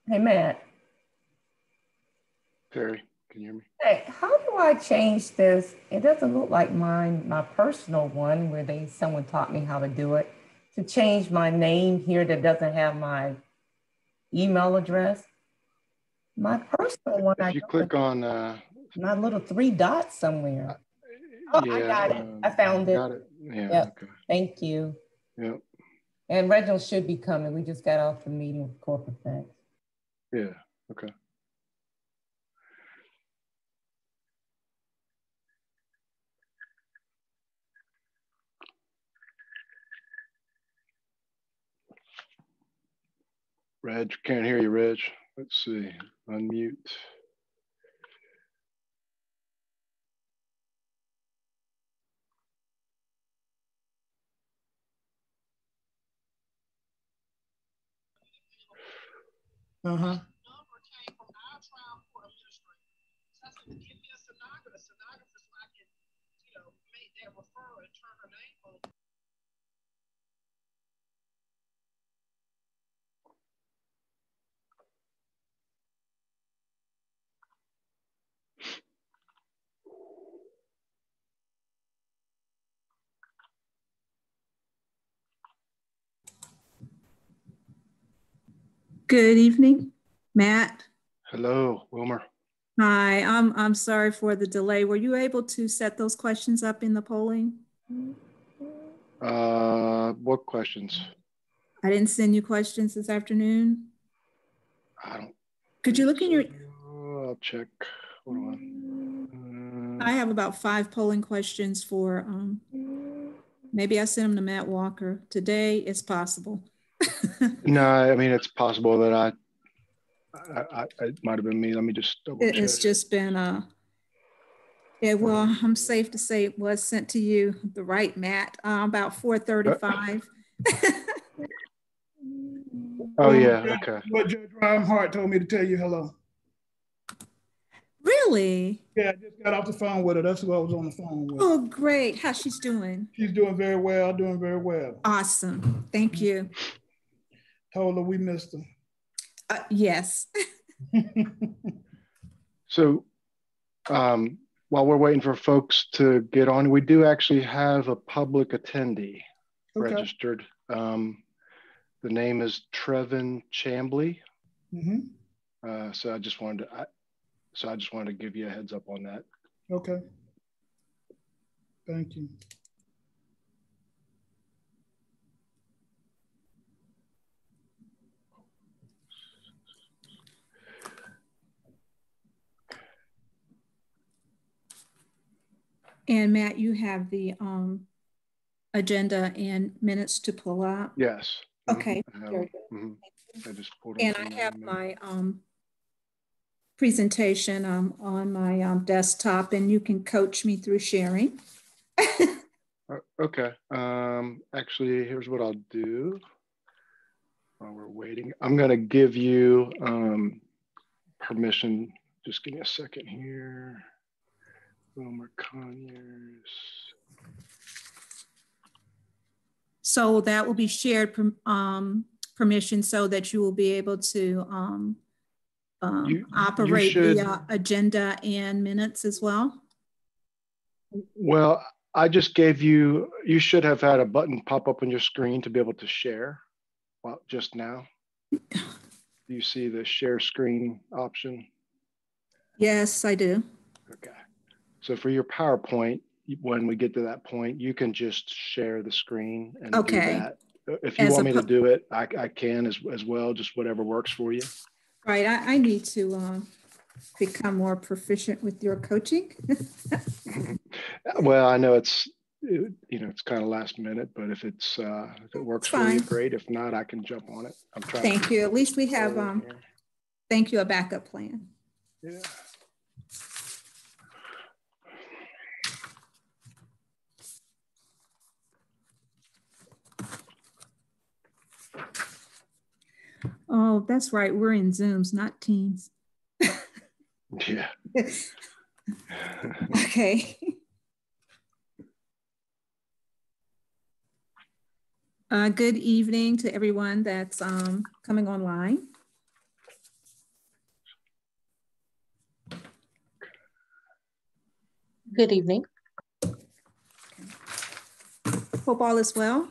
Hey, Matt. Terry, can you hear me? Hey, how do I change this? It doesn't look like mine, my personal one, where someone taught me how to do it, to change my name here that doesn't have my email address. My personal one, I If you know click on, my little three dots somewhere. Oh, I yeah, got it. I found it. got it. Yeah, Yep. okay. Thank you. Yep. And Reginald should be coming. We just got off the meeting with corporate thanks. Yeah, okay. Reg, can't hear you, Reg. Let's see, unmute. Uh-huh. Good evening, Matt. Hello, Wilmer. Hi, I'm sorry for the delay. Were you able to set those questions up in the polling? What questions? I didn't send you questions this afternoon. I don't. Could you look in your? I'll check. Hold on. I have about 5 polling questions for. Maybe I sent them to Matt Walker. Today is possible. No, I mean it's possible that it might have been me. Let me just double check. It's just been yeah, well, I'm safe to say it was sent to you, the right Matt, about 4:35. Oh yeah, okay. What Judge Reinhardt told me to tell you hello. Really? Yeah, I just got off the phone with her. That's who I was on the phone with. Oh, great. How's she's doing? She's doing very well, doing very well. Awesome. Thank you. Told her we missed her. Yes. So while we're waiting for folks to get on, we do actually have a public attendee registered. The name is Trevin Chambly. So I just wanted to give you a heads up on that. Okay. Thank you. And Matt, you have the agenda and minutes to pull up? Yes. Okay. Very good. I just pulled and I have my presentation on my desktop, and you can coach me through sharing. Okay. Actually, here's what I'll do while we're waiting. I'm going to give you permission. Just give me a second here. Wilmer Conyers. So that will be shared permission so that you will be able to operate the agenda and minutes as well? Well, I just gave you should have had a button pop up on your screen to be able to share. Well, just now. Do you see the share screen option? Yes, I do. Okay. So for your PowerPoint, when we get to that point, you can just share the screen and do that. If you want me to do it, I can as well, just whatever works for you. Right. I need to become more proficient with your coaching. Well, I know it's kind of last minute, but if it works for you, great. If not, I can jump on it. I'm trying. Thank you. At least we have thank you, a backup plan. Yeah. Oh, that's right. We're in Zooms, not Teams. Yeah. Okay. Good evening to everyone that's coming online. Good evening. Hope all is well.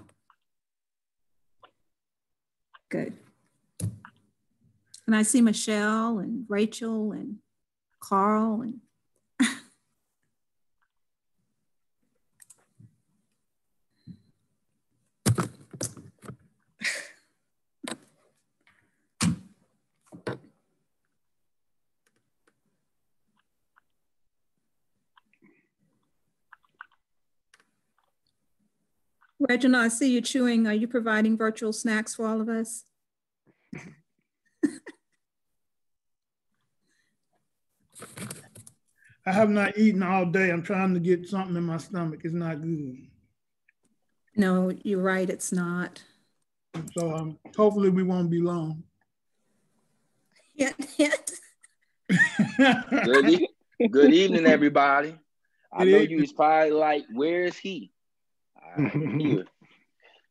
Good. And I see Michelle and Rachel and Carl and Reginald, I see you chewing. Are you providing virtual snacks for all of us? I have not eaten all day. I'm trying to get something in my stomach. It's not good. No, you're right. It's not. So hopefully we won't be long. Good evening, everybody. I know you was probably like, where is he? I'm here.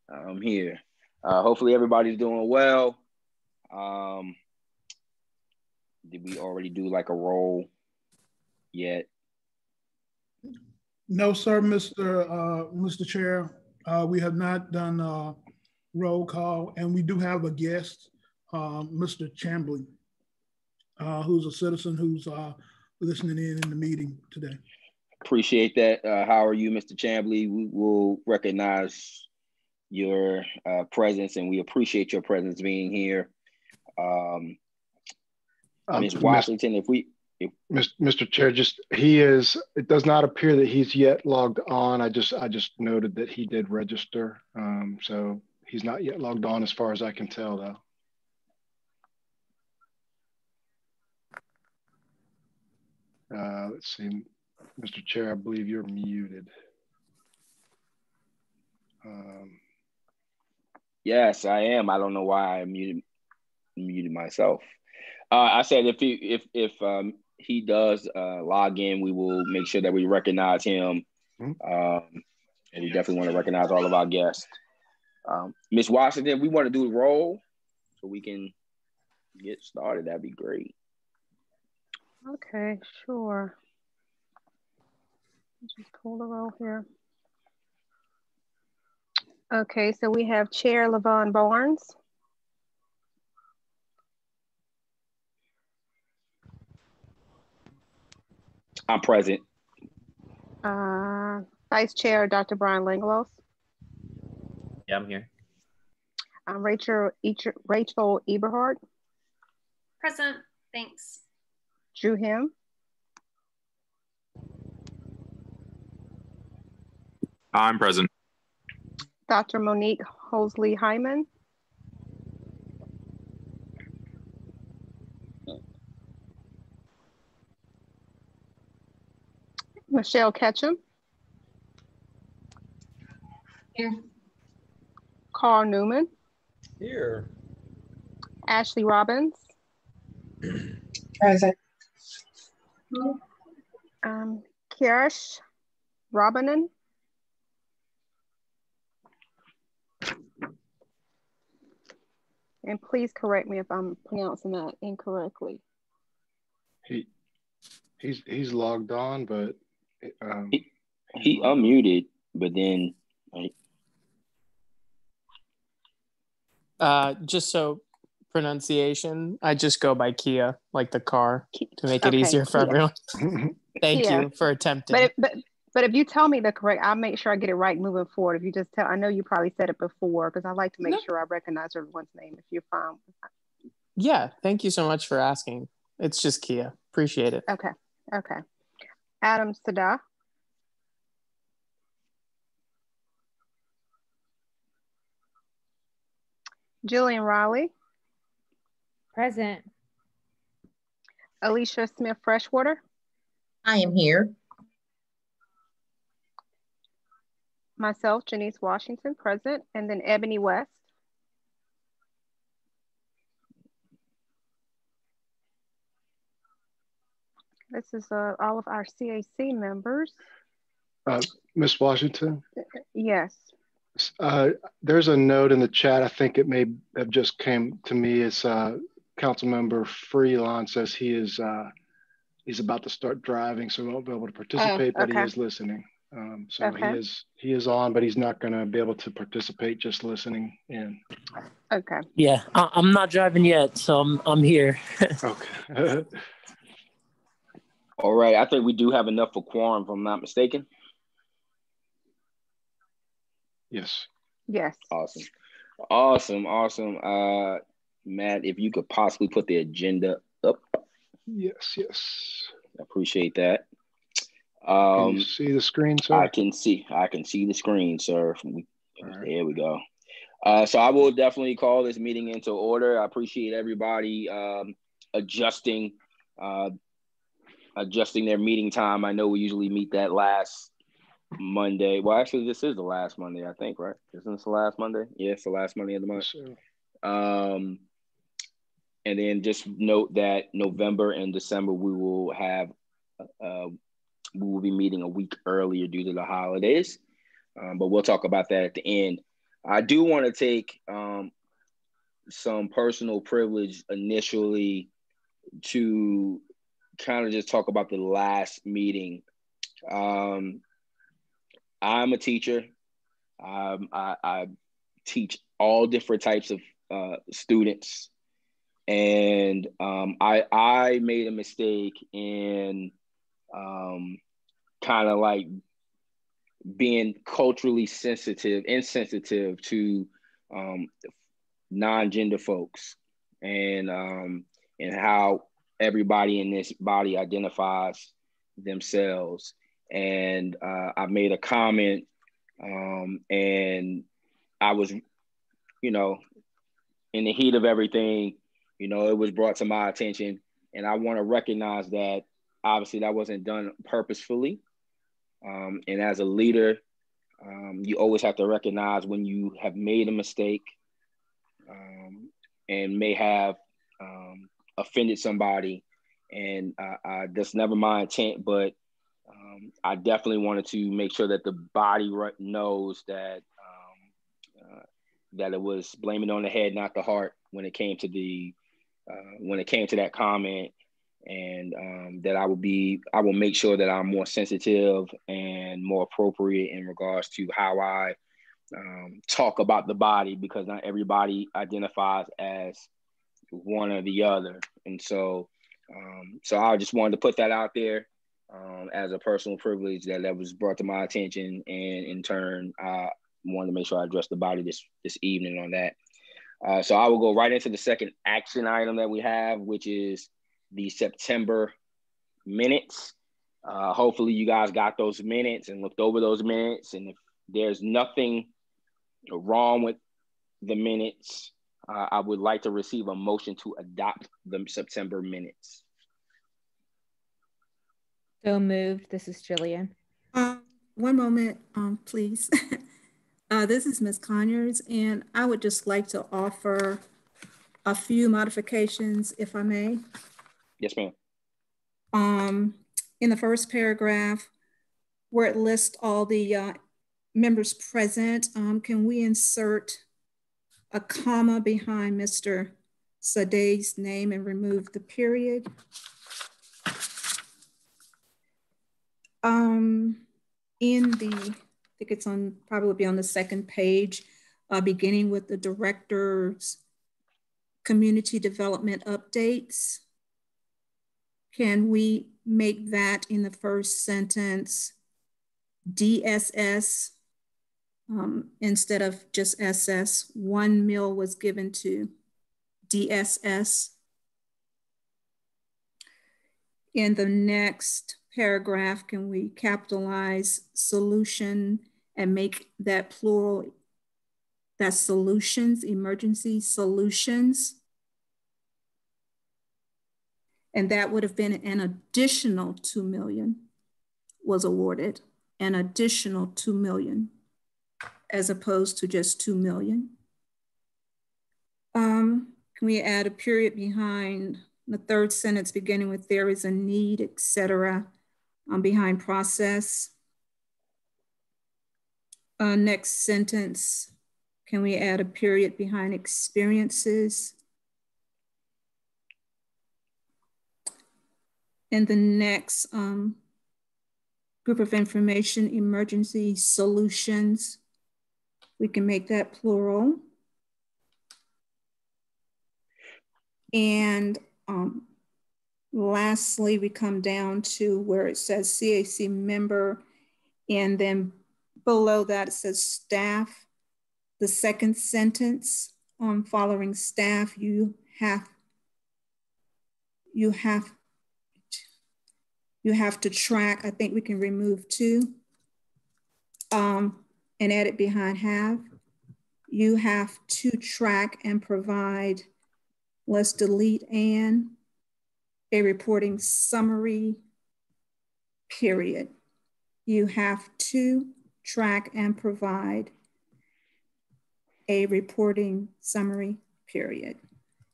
I'm here. Hopefully everybody's doing well. Did we already do like a roll yet? No, sir, Mr. Chair. We have not done a roll call, and we do have a guest, Mr. Chambly, who's a citizen who's listening in the meeting today. Appreciate that. How are you, Mr. Chambly? We will recognize your presence, and we appreciate your presence being here. Ms. Washington, Mr. Chair, it does not appear that he's yet logged on. I just noted that he did register. So he's not yet logged on as far as I can tell, though. Let's see, Mr. Chair, I believe you're muted. Yes, I am. I don't know why I muted myself. I said if he does log in, we will make sure that we recognize him. And we definitely want to recognize all of our guests. Ms. Washington, we want to do the roll so we can get started. That'd be great. Okay, sure. Just pull the roll here. Okay, so we have Chair LaVon Barnes. I'm present. Vice Chair, Dr. Brian Langelos. Yeah, I'm here. Rachel Eberhard. Present, thanks. Drew Him. I'm present. Dr. Monique Hosley Hyman. Michelle Ketchum. Here. Carl Newman. Here. Ashley Robbins. Present. Kirish Robanen. And please correct me if I'm pronouncing that incorrectly. He's logged on, but he unmuted, but then just so pronunciation, I just go by Kia, like the car, to make it easier for everyone. Thank you for attempting. But if you tell me the correct, I'll make sure I get it right moving forward. If you just tell, I know you probably said it before, because I like to make sure I recognize everyone's name if you're fine with that. Yeah, thank you so much for asking. It's just Kia. Appreciate it. Okay. Adam Sada. Jillian Riley. Present. Alicia Smith Freshwater. I am here. Myself, Janice Washington, present. And then Ebony West. This is all of our CAC members. Ms. Washington? Yes. There's a note in the chat. I think it may have just came to me. It's Councilmember Freelon says he is he's about to start driving, so he won't be able to participate, but he is listening. So he is on, but he's not going to be able to participate, just listening in. Okay. Yeah, I'm not driving yet, so I'm here. Okay. All right, I think we do have enough for quorum, if I'm not mistaken. Yes. Yes. Awesome. Matt, if you could possibly put the agenda up. Yes. I appreciate that. Can you see the screen, sir? I can see the screen, sir. There we go. So I will definitely call this meeting into order. I appreciate everybody adjusting their meeting time. I know we usually meet that last Monday. Well, actually, this is the last Monday, I think, right? Isn't this the last Monday? Yeah, it's the last Monday of the month. Sure. And then just note that November and December we will be meeting a week earlier due to the holidays. But we'll talk about that at the end. I do want to take some personal privilege initially to kind of just talk about the last meeting. I'm a teacher. I teach all different types of students. And I made a mistake in kind of like being culturally insensitive to non-gender folks and how everybody in this body identifies themselves. And I made a comment and I was, in the heat of everything, it was brought to my attention, and I want to recognize that obviously that wasn't done purposefully. And as a leader, you always have to recognize when you have made a mistake and may have offended somebody. And that's never my intent, but I definitely wanted to make sure that the body knows that that it was blaming on the head, not the heart, when it came to that comment, and that I will make sure that I'm more sensitive and more appropriate in regards to how I talk about the body, because not everybody identifies as one or the other. And so I just wanted to put that out there as a personal privilege that was brought to my attention, and in turn, I wanted to make sure I addressed the body this evening on that. So I will go right into the second action item that we have, which is the September minutes. Hopefully you guys got those minutes and looked over those minutes. And if there's nothing wrong with the minutes, I would like to receive a motion to adopt the September minutes. So moved. This is Jillian. One moment, please. This is Ms. Conyers, and I would just like to offer a few modifications, if I may. Yes, ma'am. In the first paragraph, where it lists all the members present, can we insert a comma behind Mr. Sadeh's name and remove the period? I think it's probably be on the second page, beginning with the director's community development updates. Can we make that in the first sentence DSS instead of just SS? 1 mil was given to DSS. In the next paragraph, can we capitalize solution and make that plural, that's solutions, emergency solutions? And that would have been an additional 2 million was awarded, an additional 2 million, as opposed to just 2 million. Can we add a period behind the third sentence beginning with there is a need, etc., behind process? Next sentence, can we add a period behind experiences? And the next group of information, emergency solutions, we can make that plural. And lastly, we come down to where it says CAC member, and then below that it says staff. The second sentence following staff, you have to track. I think we can remove to and add it behind have. You have to track and provide, let's delete and a reporting summary, period. You have to track and provide a reporting summary, period.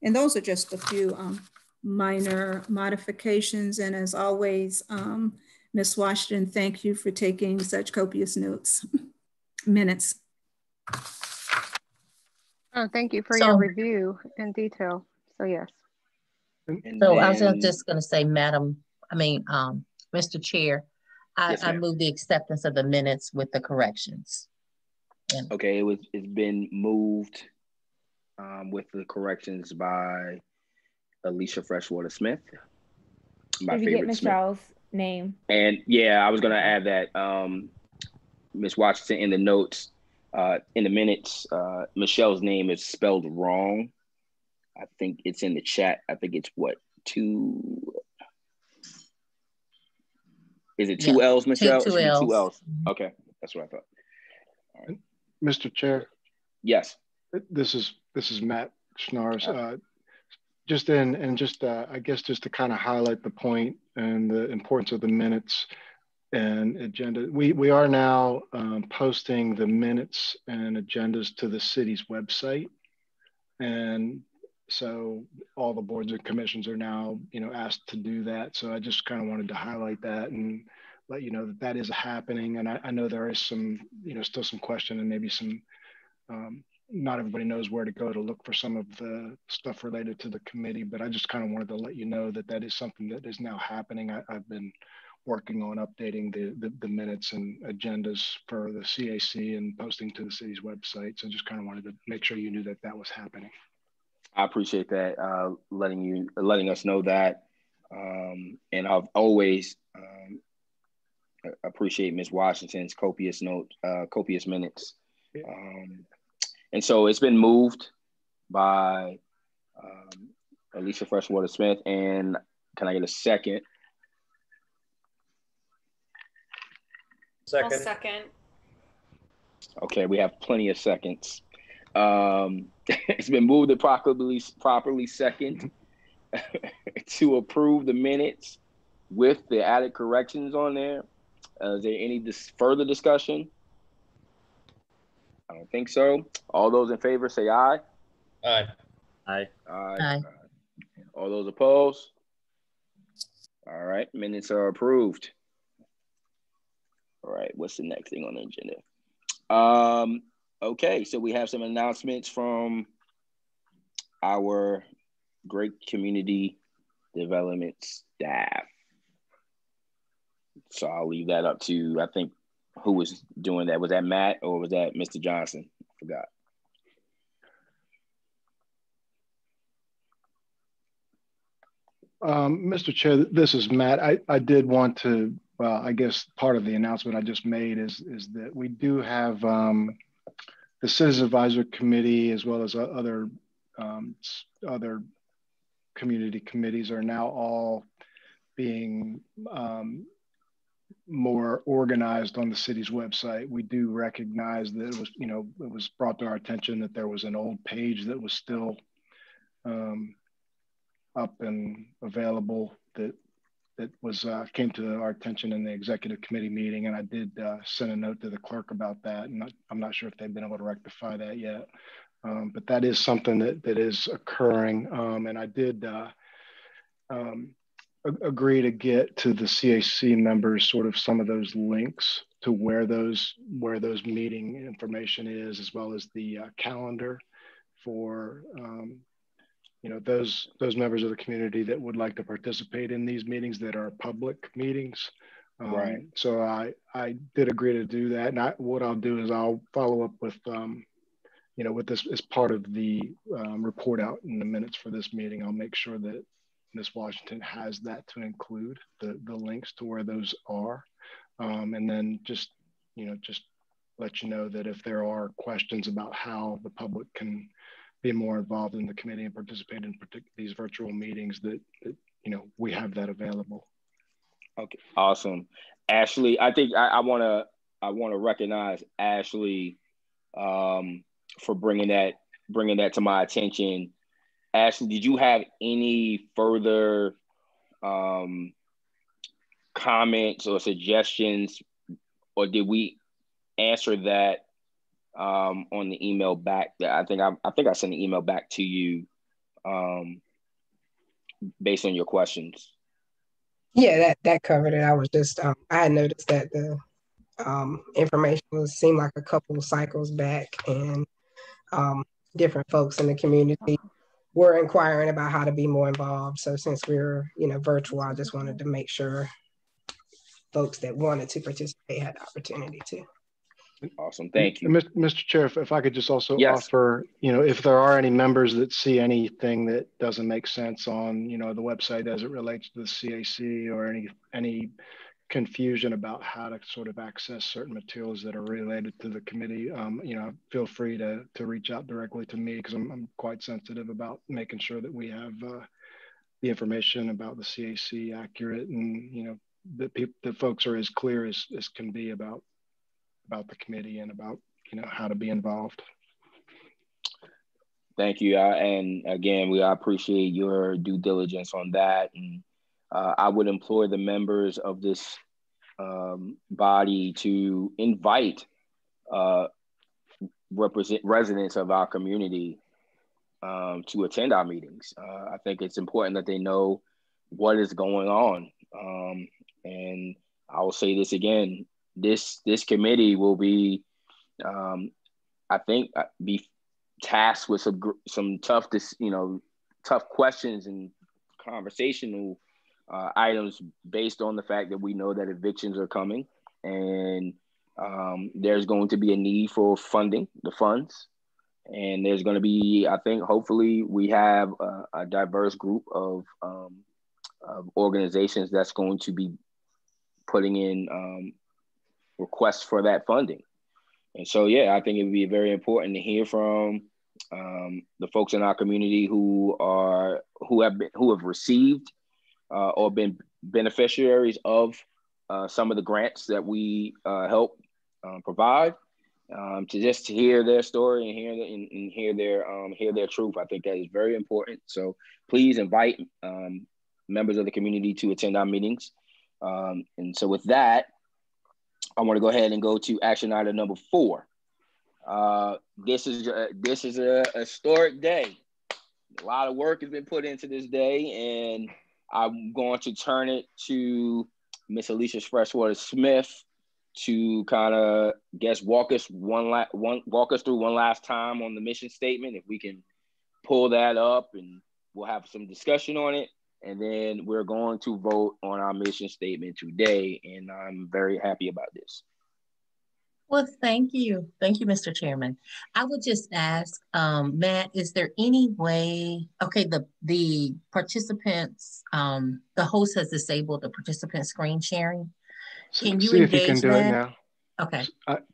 And those are just a few minor modifications. And as always, Ms. Washington, thank you for taking such copious notes, minutes. Oh, thank you for your review in detail. So yes. So I was just going to say, Mr. Chair, yes, I move the acceptance of the minutes with the corrections. Okay, it's been moved with the corrections by Alicia Freshwater Smith. Did you get Michelle's name? And yeah, I was gonna add that Ms. Washington in the notes, in the minutes, Michelle's name is spelled wrong. I think it's in the chat. I think it's what, is it two L's, Michelle? Two L's. Two L's. Okay, that's what I thought. All right. Mr. Chair. Yes. This is Matt Schnars. I guess just to kind of highlight the point and the importance of the minutes and agenda. We are now posting the minutes and agendas to the city's website, and so all the boards and commissions are now asked to do that. So I just kind of wanted to highlight that and let you know that that is happening. And I know there is some still some question and maybe some not everybody knows where to go to look for some of the stuff related to the committee, but I just kind of wanted to let you know that that is something that is now happening. I've been working on updating the minutes and agendas for the CAC and posting to the city's website. So just kind of wanted to make sure you knew that that was happening. I appreciate that, letting us know that. And I've always appreciate Ms. Washington's copious minutes. And so it's been moved by Alicia Freshwater Smith. And can I get a second? I'll second. Okay, we have plenty of seconds. It's been moved and properly second to approve the minutes with the added corrections on there. Is there any further discussion? I don't think so. All those in favor say aye. Aye. Aye. Aye. All those opposed? All right, minutes are approved. All right, what's the next thing on the agenda? Okay, so we have some announcements from our great community development staff. So I'll leave that up to, I think, who was doing that? Was that Matt or was that Mr. Johnson? I forgot. Mr. Chair, this is Matt. I did want to, well, I guess part of the announcement I just made is that we do have the Citizen Advisory Committee as well as other community committees are now all being more organized on the city's website. We do recognize that it was, it was brought to our attention that there was an old page that was still up and available that was came to our attention in the executive committee meeting, and I did send a note to the clerk about that, and I'm not sure if they've been able to rectify that yet, but that is something that is occurring, and I did agree to get to the CAC members sort of some of those links to where those meeting information is, as well as the calendar for you know, those members of the community that would like to participate in these meetings that are public meetings. Right. So I did agree to do that. And what I'll do is I'll follow up with, you know, with this as part of the report out in the minutes for this meeting. I'll make sure that Ms. Washington has that to include the links to where those are. And then just, you know, just let you know that if there are questions about how the public can be more involved in the committee and participate in these virtual meetings, that you know, we have that available. Okay, awesome. Ashley, I think I want to recognize Ashley for bringing that to my attention. Ashley, did you have any further comments or suggestions, or did we answer that on the email back? That I think I sent an email back to you based on your questions. Yeah, that covered it. I was just I had noticed that the information seemed like a couple of cycles back, and different folks in the community were inquiring about how to be more involved. So since we're, you know, virtual, I just wanted to make sure folks that wanted to participate had the opportunity to. Awesome, thank you. Mr. Chair, if I could just also offer, you know, if there are any members that see anything that doesn't make sense on, you know, the website as it relates to the CAC, or any confusion about how to sort of access certain materials that are related to the committee, you know, feel free to reach out directly to me, because I'm quite sensitive about making sure that we have the information about the CAC accurate, and, you know, that folks are as clear as can be about the committee and about, you know, how to be involved. Thank you. And again, I appreciate your due diligence on that. And I would implore the members of this body to invite residents of our community to attend our meetings. I think it's important that they know what is going on. And I will say this again, this committee will be, I think, be tasked with some tough questions and conversational items based on the fact that we know that evictions are coming, and there's going to be a need for funding, the funds, and there's going to be, I think, hopefully we have a diverse group of organizations that's going to be putting in requests for that funding. And so, yeah, I think it would be very important to hear from the folks in our community who have received or been beneficiaries of some of the grants that we help provide, to hear their story and hear their truth. I think that is very important. So please invite members of the community to attend our meetings. And so with that, I want to go ahead and go to action item number 4. This is a historic day. A lot of work has been put into this day, and I'm going to turn it to Miss Alicia Freshwater Smith to kind of walk us through one last time on the mission statement. If we can pull that up, and we'll have some discussion on it. And then we're going to vote on our mission statement today. And I'm very happy about this. Well, thank you. Thank you, Mr. Chairman. I would just ask, Matt, is there any way, okay, the participants, the host has disabled the participant screen sharing. Can you see if you can engage do that? it now? Okay.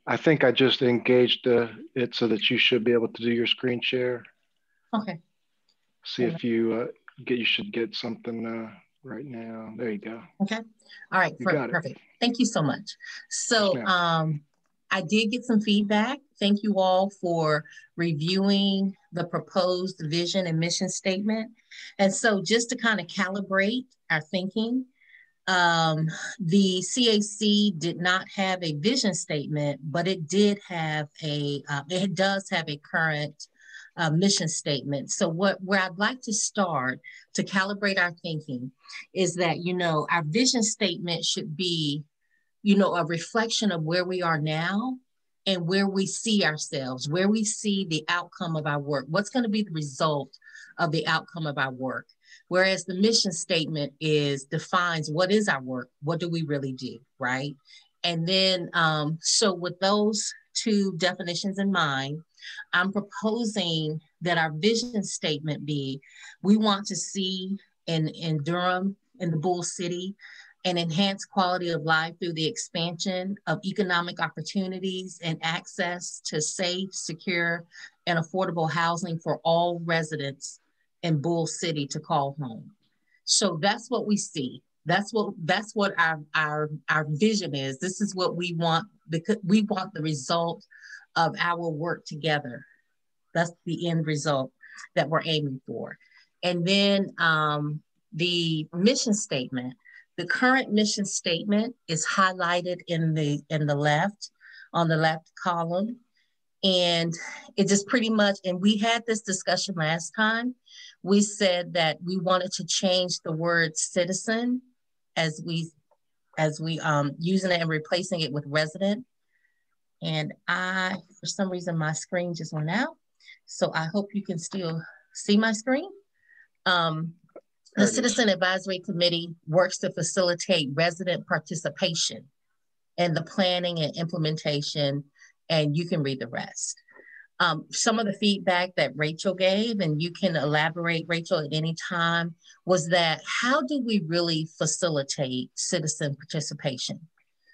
I think I just engaged it so that you should be able to do your screen share. Okay. See if you you should get something right now. There you go. Okay. All right. Perfect. Thank you so much. So I did get some feedback. Thank you all for reviewing the proposed vision and mission statement. And so just to kind of calibrate our thinking, the CAC did not have a vision statement, but it did have it does have a current mission statement. So where I'd like to start to calibrate our thinking is that, you know, our vision statement should be, you know, a reflection of where we are now and where we see ourselves, where we see the outcome of our work. What's going to be the result of the outcome of our work? Whereas the mission statement defines what is our work, what do we really do, right? And then, so with those two definitions in mind, I'm proposing that our vision statement be, we want to see in Durham, in the Bull City, an enhanced quality of life through the expansion of economic opportunities and access to safe, secure, and affordable housing for all residents in Bull City to call home. So that's what we see. That's what our vision is. This is what we want, because we want the result of our work together. That's the end result that we're aiming for. And then the mission statement. The current mission statement is highlighted in the left, on the left column. And it just pretty much, and we had this discussion last time. We said that we wanted to change the word citizen as we using it and replacing it with resident. And for some reason, my screen just went out. So I hope you can still see my screen. The Citizen Advisory Committee works to facilitate resident participation in the planning and implementation, and you can read the rest. Some of the feedback that Rachel gave, and you can elaborate, Rachel, at any time, was that how do we really facilitate citizen participation?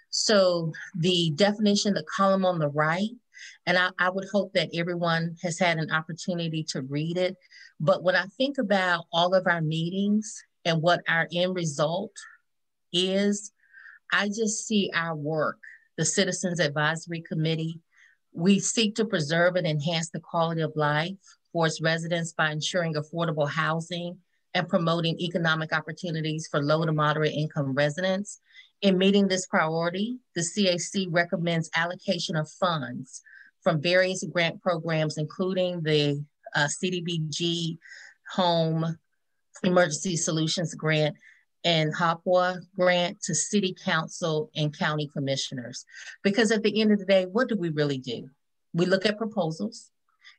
So the definition, the column on the right, and I would hope that everyone has had an opportunity to read it. But when I think about all of our meetings and what our end result is, I just see our work, the Citizens Advisory Committee. We seek to preserve and enhance the quality of life for its residents by ensuring affordable housing and promoting economic opportunities for low to moderate income residents. In meeting this priority, the CAC recommends allocation of funds from various grant programs, including the CDBG Home Emergency Solutions Grant and HOPWA grant to City Council and County Commissioners. Because at the end of the day, what do we really do? We look at proposals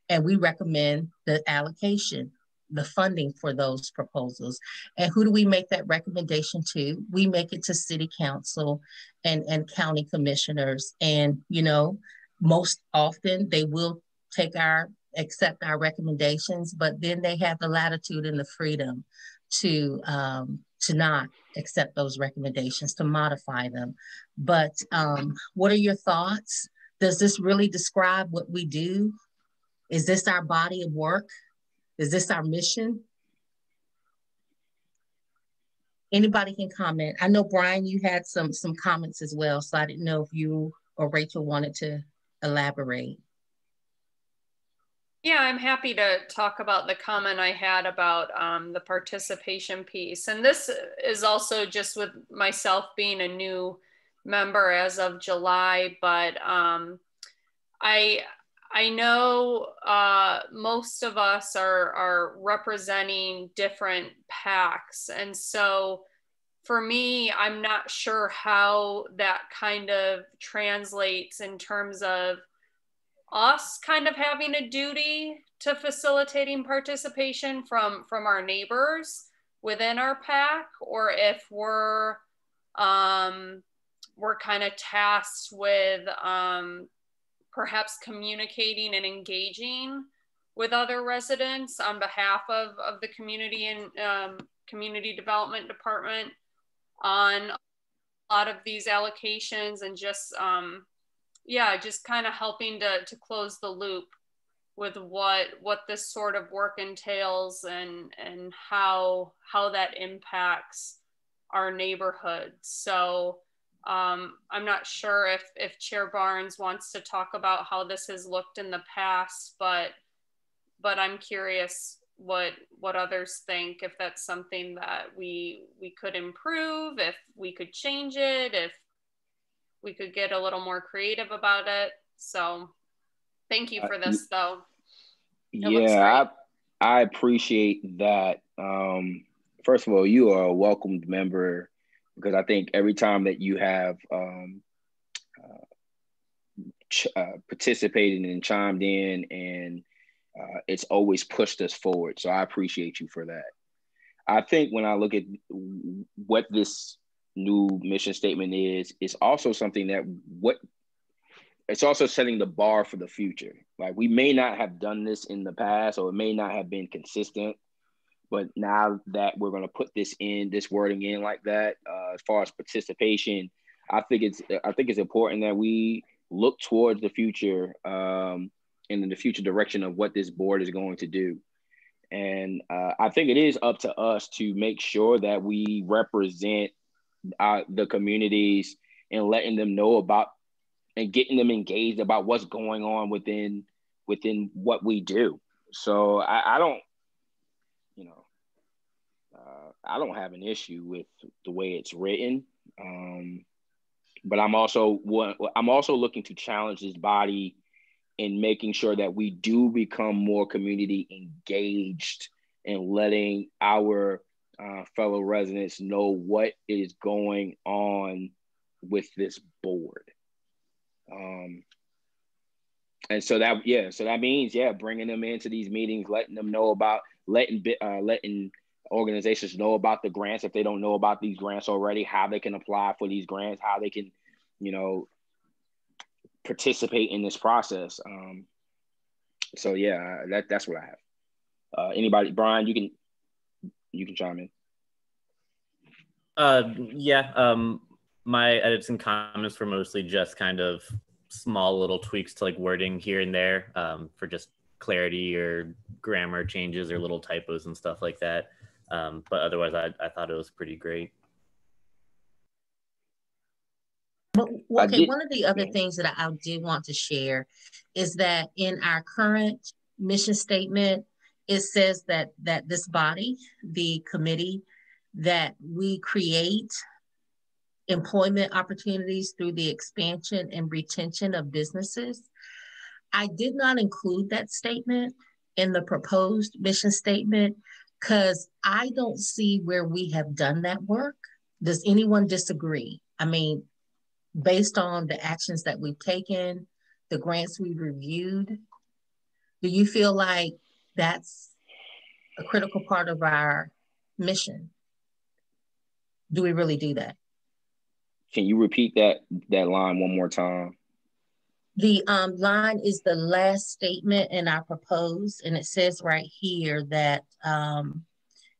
and we recommend the allocation, the funding for those proposals. And who do we make that recommendation to? We make it to City Council and County Commissioners. And, you know, most often they will accept our recommendations, but then they have the latitude and the freedom to not accept those recommendations, to modify them. But what are your thoughts? Does this really describe what we do? Is this our body of work? Is this our mission? Anybody can comment. I know, Brian, you had some comments as well, so I didn't know if you or Rachel wanted to elaborate. Yeah, I'm happy to talk about the comment I had about the participation piece. And this is also just with myself being a new member as of July, but I know most of us are representing different PACs. And so for me, I'm not sure how that kind of translates in terms of us kind of having a duty to facilitating participation from our neighbors within our PAC, or if we're kind of tasked with perhaps communicating and engaging with other residents on behalf of the community and community development department on a lot of these allocations, and just just kind of helping to close the loop with what this sort of work entails and how that impacts our neighborhoods. So I'm not sure if Chair Barnes wants to talk about how this has looked in the past, but I'm curious what others think, if that's something that we could improve, if we could change it, if we could get a little more creative about it. So thank you for this, though. Yeah, I appreciate that. First of all, you are a welcomed member, because I think every time that you have participated and chimed in, and it's always pushed us forward. So I appreciate you for that. I think when I look at what this new mission statement is, it's also something that it's also setting the bar for the future. Like, we may not have done this in the past, or it may not have been consistent, but now that we're going to put this wording in like that, as far as participation, I think it's important that we look towards the future, and in the future direction of what this board is going to do. And I think it is up to us to make sure that we represent the communities and letting them know about and getting them engaged about what's going on within what we do. So I don't, I don't have an issue with the way it's written, but I'm also looking to challenge this body in making sure that we do become more community engaged and letting our fellow residents know what is going on with this board. And so that means bringing them into these meetings, letting them know about, letting organizations know about the grants if they don't know about these grants already, how they can apply for these grants, how they can, participate in this process. So that's what I have. Anybody, Brian, you can chime in. My edits and comments were mostly just kind of small little tweaks to like wording here and there, for just clarity or grammar changes or little typos and stuff like that. But otherwise, I thought it was pretty great. Okay, one of the other things that I did want to share is that in our current mission statement, it says that this body, the committee, that we create employment opportunities through the expansion and retention of businesses. I did not include that statement in the proposed mission statement because I don't see where we have done that work. Does anyone disagree? I mean, based on the actions that we've taken, the grants we've reviewed, do you feel like that's a critical part of our mission? Do we really do that? Can you repeat that line one more time? The line is the last statement in our proposed, and it says right here that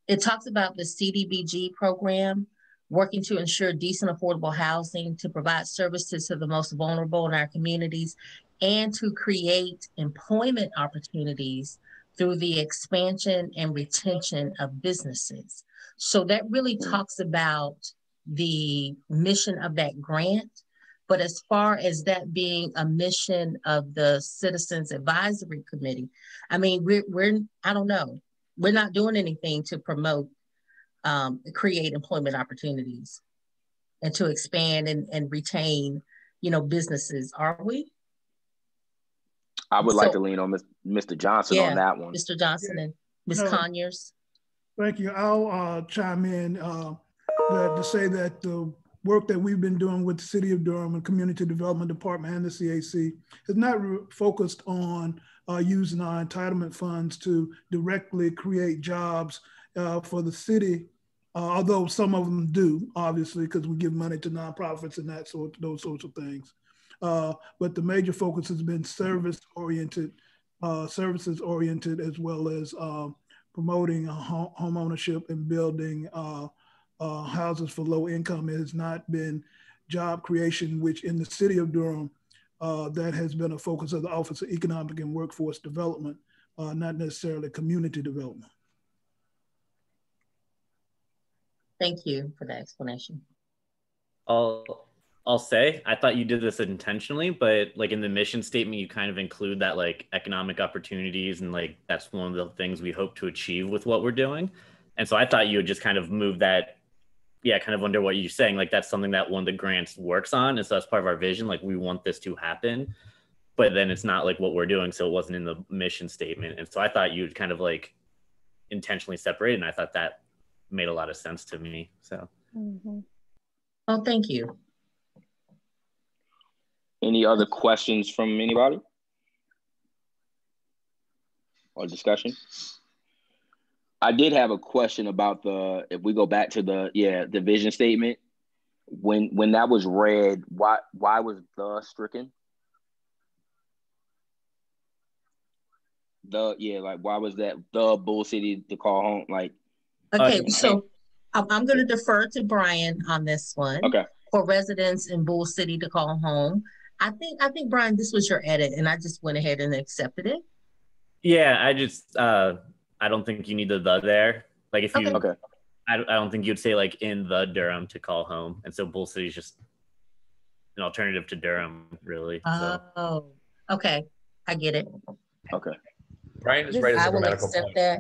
it talks about the CDBG program, working to ensure decent, affordable housing, to provide services to the most vulnerable in our communities, and to create employment opportunities through the expansion and retention of businesses. So that really talks about the mission of that grant. But as far as that being a mission of the Citizens Advisory Committee, I mean, we're I don't know, we're not doing anything to promote, create employment opportunities and to expand and retain, businesses, are we? I would like to lean on Mr. Johnson on that one. Mr. Johnson and Ms. Conyers. Thank you. I'll chime in to say that the work that we've been doing with the City of Durham and Community Development Department and the CAC is not focused on using our entitlement funds to directly create jobs for the city, although some of them do, obviously, because we give money to nonprofits and those sorts of things. But the major focus has been services oriented, as well as promoting home ownership and building houses for low income. It has not been job creation, which in the City of Durham, that has been a focus of the Office of Economic and Workforce Development, not necessarily community development. Thank you for that explanation. I'll say, I thought you did this intentionally, but like in the mission statement, you kind of include that like economic opportunities, and like that's one of the things we hope to achieve with what we're doing. And so I thought you would just kind of move that, kind of under what you're saying, like that's something that one of the grants works on. And so that's part of our vision, like we want this to happen, but then it's not like what we're doing. So it wasn't in the mission statement. And so I thought you'd kind of like intentionally separate it. And I thought that made a lot of sense to me. So. Oh, thank you. Any other questions from anybody? Or discussion? I did have a question about if we go back to the vision statement, when that was read, why was the stricken? Why was that the Bull City to call home? Okay, so I'm going to defer to Brian on this one. Okay. For residents in Bull City to call home. I think Brian, this was your edit, and I just went ahead and accepted it. Yeah, I don't think you need the there. Like if you, okay. I don't think you'd say like in the Durham to call home, and so Bull City is just an alternative to Durham, really. Oh, okay, I get it. Okay. Brian is right as a grammatical point. That.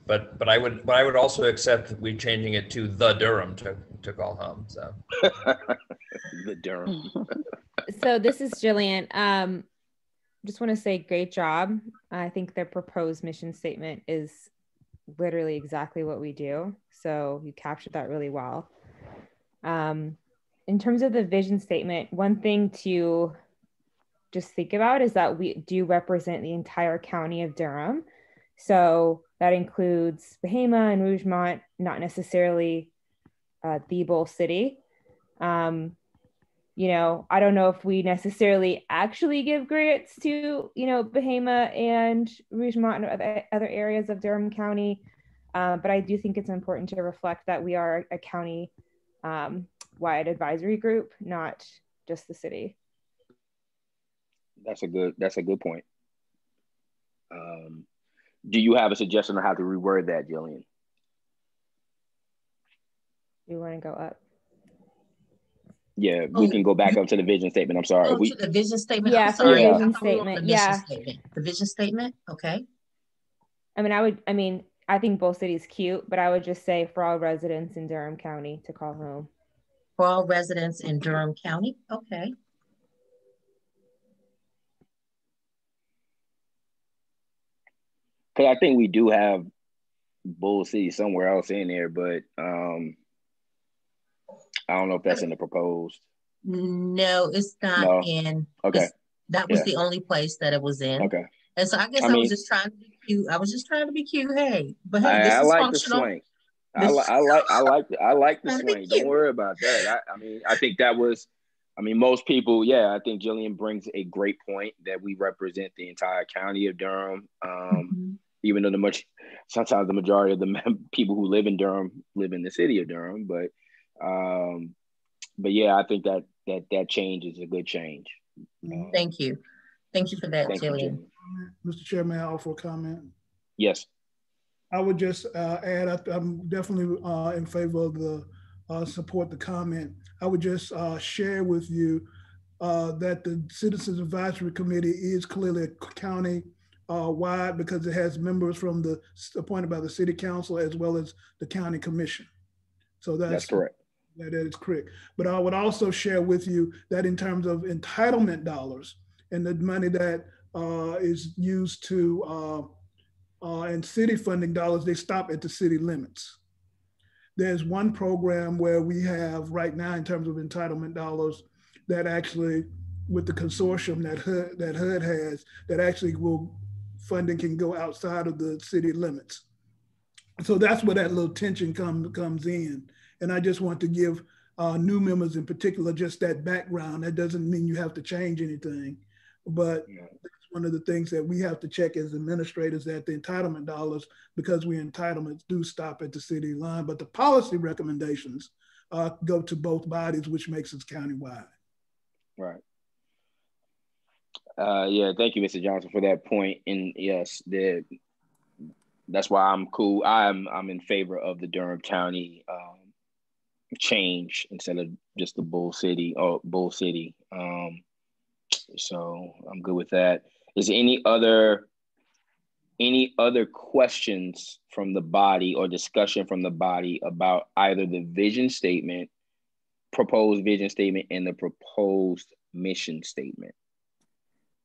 But I would also accept we changing it to the Durham to call home. So the Durham. So this is Jillian. Just want to say great job. I think the proposed mission statement is literally exactly what we do. So you captured that really well. In terms of the vision statement, one thing to just think about is that we do represent the entire county of Durham. So that includes Bahama and Rougemont, not necessarily the Bull City. I don't know if we necessarily actually give grants to, Bahama and Rougemont and other areas of Durham County. But I do think it's important to reflect that we are a county wide advisory group, not just the city. That's a good point. Do you have a suggestion on how to reword that, Jillian? You want to go up? Yeah, we can go back up to the vision statement. I'm sorry. To the vision statement. Yeah, for the vision statement. Yeah. The vision statement. Okay. I think Bull City is cute, but I would just say for all residents in Durham County to call home. For all residents in Durham County. Okay. Because I think we do have Bull City somewhere else in there, but I don't know if that's in the proposed. No, it's not in. Okay. That was the only place that it was in. Okay. And so I guess I was just trying to be cute. I was just trying to be cute. Hey, but hey, this I is like functional. The swing. I like the swing. Don't worry about that. I think that was. Most people. Yeah, I think Jillian brings a great point that we represent the entire county of Durham. Even though sometimes the majority of the people who live in Durham live in the city of Durham, but yeah, I think that change is a good change. Thank you for that, Jillian. Mr. Chair, may I offer a comment? Yes. I would just add, I'm definitely in favor of the support the comment. I would just share with you that the Citizens Advisory Committee is clearly a county wide because it has members from appointed by the City Council as well as the County Commission. So that's correct. That is correct. But I would also share with you that in terms of entitlement dollars and the money that is used to and city funding dollars, they stop at the city limits. There's one program where we have right now in terms of entitlement dollars that actually with the consortium that HUD has, that actually funding can go outside of the city limits. So that's where that little tension comes in. And I just want to give new members in particular just that background. That doesn't mean you have to change anything, but that's one of the things that we have to check as administrators, that the entitlement dollars, because entitlements do stop at the city line, but the policy recommendations go to both bodies, which makes us countywide. Right. Yeah, thank you, Mr. Johnson, for that point. And yes, that's why I'm cool. I'm in favor of the Durham County change instead of just the Bull City. So I'm good with that. Is there any other questions from the body or discussion from the body about either the vision statement, proposed vision statement, and the proposed mission statement?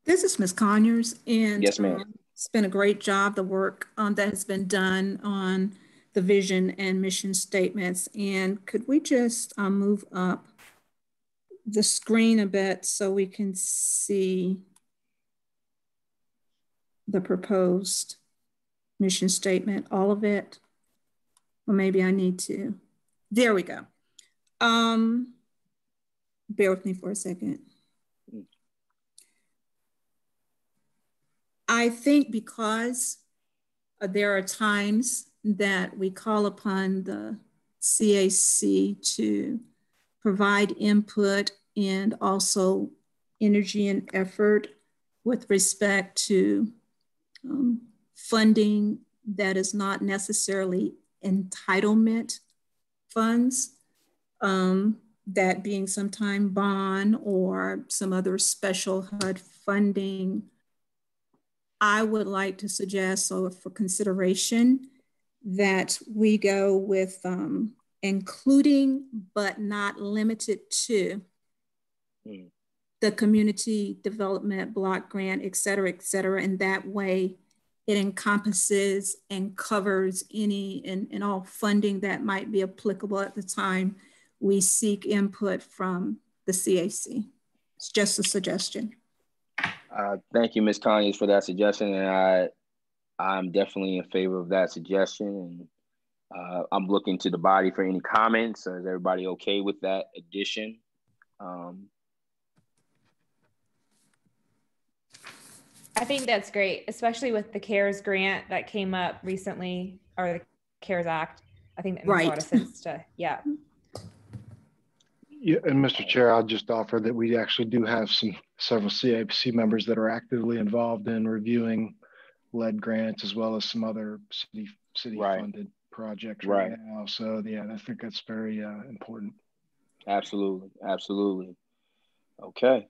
This is Ms. Conyers, and yes, ma'am. It's been a great job, the work that has been done on the vision and mission statements. And could we just move up the screen a bit so we can see the proposed mission statement, all of it. Or maybe I need to. There we go. Bear with me for a second. I think because there are times that we call upon the CAC to provide input and also energy and effort with respect to funding that is not necessarily entitlement funds, that being sometime bond or some other special HUD funding. I would like to suggest, so for consideration, that we go with including but not limited to the community development block grant, et cetera, and that way it encompasses and covers any and all funding that might be applicable at the time we seek input from the CAC. It's just a suggestion. Thank you, Ms. Conyers, for that suggestion, and I'm definitely in favor of that suggestion. And I'm looking to the body for any comments. Is everybody okay with that addition? I think that's great, especially with the CARES grant that came up recently, or the CARES Act. I think that makes a lot of sense to, yeah. Yeah, and Mr. Chair, I'll just offer that we actually do have several CAC members that are actively involved in reviewing lead grants as well as some other city funded projects right now. So yeah, I think that's very important. Absolutely, absolutely. Okay.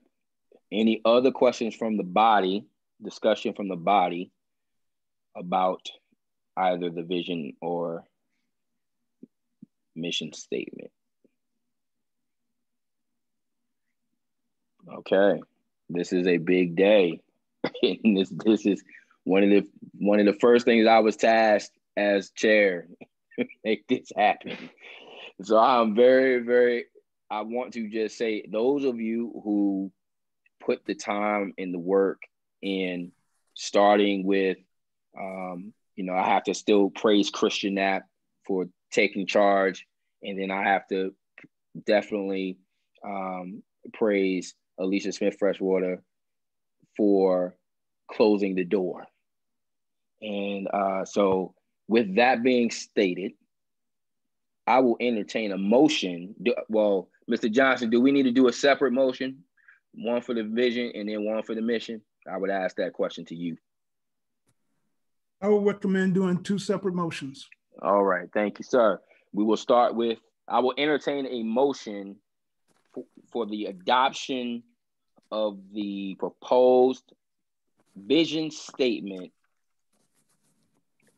Any other questions from the body? Discussion from the body about either the vision or mission statement? Okay, this is a big day. And this is one of the first things I was tasked as chair to make this happen. So I'm very, I want to just say, those of you who put the time and the work in, starting with, I have to still praise Christian Knapp for taking charge. And then I have to definitely praise Alicia Smith Freshwater for closing the door. And so with that being stated, I will entertain a motion. Well, Mr. Johnson, do we need to do a separate motion? One for the vision and then one for the mission? I would ask that question to you. I would recommend doing two separate motions. All right, thank you, sir. We will start with, I will entertain a motion for the adoption of the proposed vision statement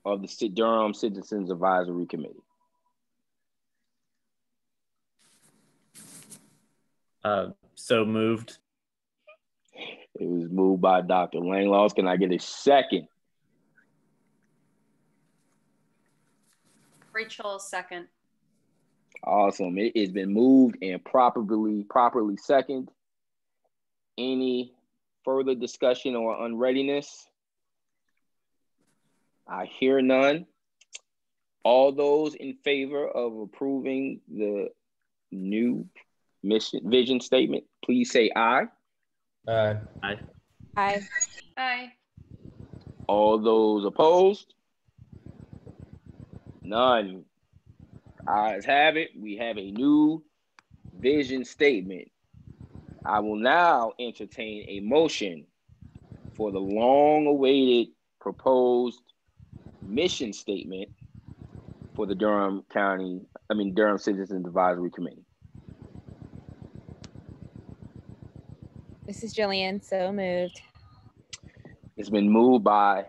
of the Durham Citizens Advisory Committee. So moved. It was moved by Dr. Langloss. Can I get a second? Rachel, second. Awesome. It has been moved and properly second. Any further discussion or unreadiness? I hear none. All those in favor of approving the new vision statement, please say aye. Aye. Aye. Aye. Aye. All those opposed? None. Ayes have it. We have a new vision statement. I will now entertain a motion for the long-awaited proposed mission statement for the Durham Citizens Advisory Committee. This is Jillian, so moved. It's been moved by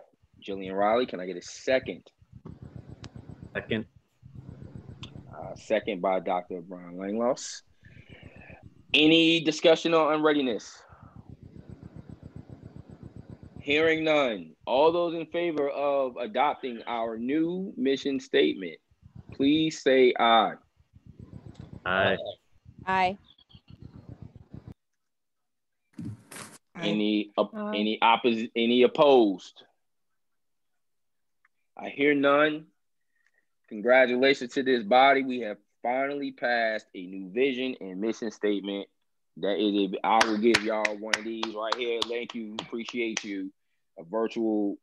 Jillian Riley. Can I get a second? Second. Second by Dr. Brian Langloss. Any discussion on unreadiness? Hearing none. All those in favor of adopting our new mission statement, please say aye. Aye. Aye. Any opposed? I hear none. Congratulations to this body. We have finally passed a new vision and mission statement. That is I will give y'all one of these right here. Thank you. Appreciate you. A virtual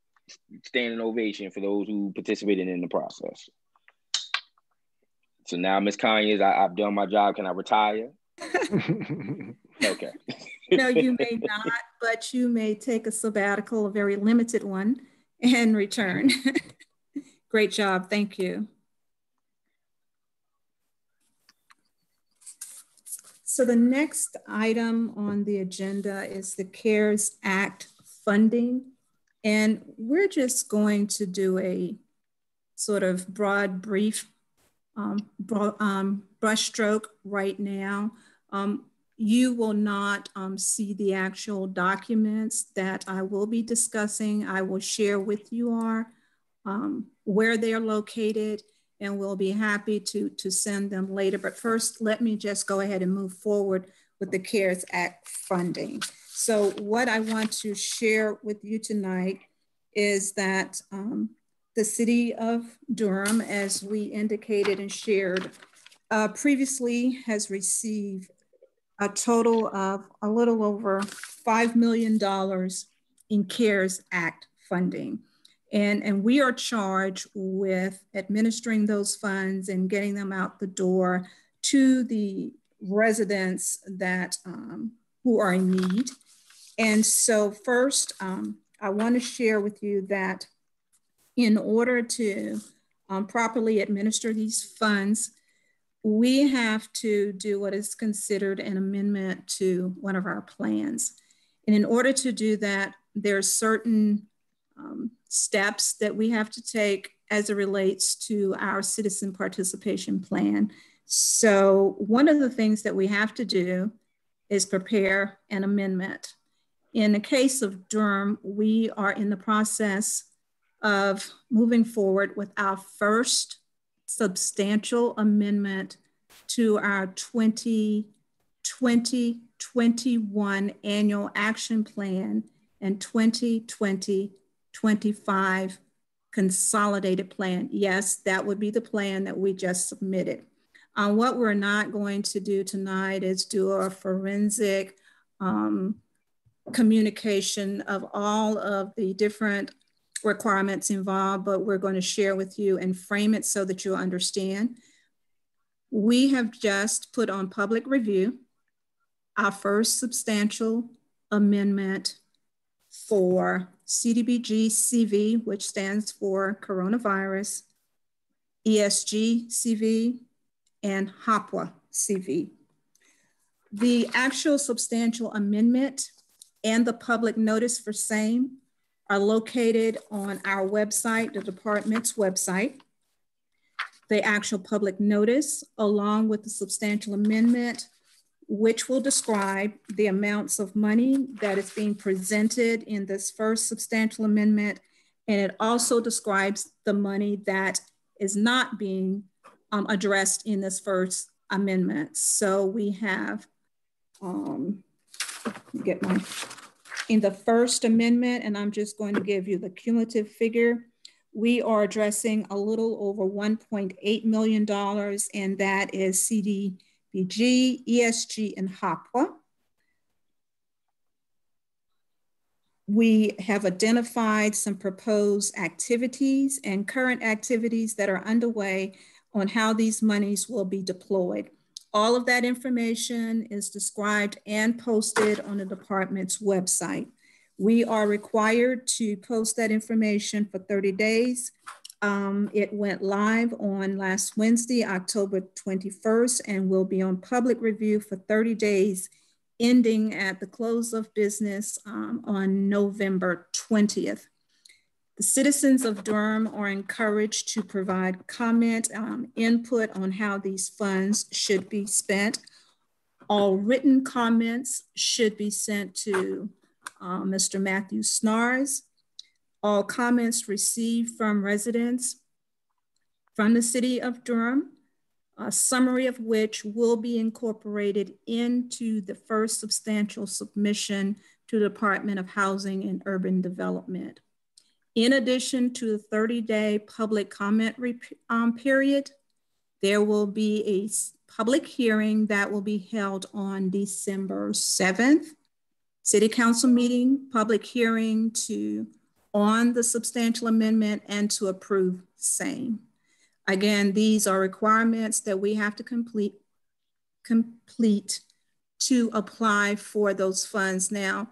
standing ovation for those who participated in the process. So now, Ms. Conyers, I've done my job. Can I retire? Okay. No, you may not, but you may take a sabbatical, a very limited one, and return. Great job. Thank you. So the next item on the agenda is the CARES Act funding. And we're just going to do a sort of broad, brief brushstroke right now. You will not see the actual documents that I will be discussing. I will share with you where they are located, and we'll be happy to send them later. But first, let me just go ahead and move forward with the CARES Act funding. So what I want to share with you tonight is that the city of Durham, as we indicated and shared previously, has received a total of a little over $5 million in CARES Act funding. And we are charged with administering those funds and getting them out the door to the residents that who are in need. And so first, I want to share with you that in order to properly administer these funds, we have to do what is considered an amendment to one of our plans. And in order to do that, there are certain steps that we have to take as it relates to our citizen participation plan. So one of the things that we have to do is prepare an amendment. In the case of Durham, we are in the process of moving forward with our first substantial amendment to our 2020-21 annual action plan and 2020-25 consolidated plan. Yes, that would be the plan that we just submitted. What we're not going to do tonight is do a forensic communication of all of the different requirements involved, but we're going to share with you and frame it so that you'll understand. We have just put on public review our first substantial amendment for CDBG CV, which stands for coronavirus, ESG CV, and HOPWA CV. The actual substantial amendment and the public notice for same are located on our website, the department's website. The actual public notice, along with the substantial amendment, which will describe the amounts of money that is being presented in this first substantial amendment. And it also describes the money that is not being addressed in this first amendment. So we have, in the first amendment, and I'm just going to give you the cumulative figure, we are addressing a little over $1.8 million, and that is CDBG, ESG, and HOPWA. We have identified some proposed activities and current activities that are underway on how these monies will be deployed. All of that information is described and posted on the department's website. We are required to post that information for 30 days. It went live on last Wednesday, October 21st, and will be on public review for 30 days, ending at the close of business on November 20th. The citizens of Durham are encouraged to provide comment, input on how these funds should be spent. All written comments should be sent to Mr. Matthew Snars. All comments received from residents from the city of Durham, a summary of which will be incorporated into the first substantial submission to the Department of Housing and Urban Development. In addition to the 30-day public comment period, there will be a public hearing that will be held on December 7th. City Council meeting, public hearing on the substantial amendment and to approve same. Again, these are requirements that we have to complete to apply for those funds. Now,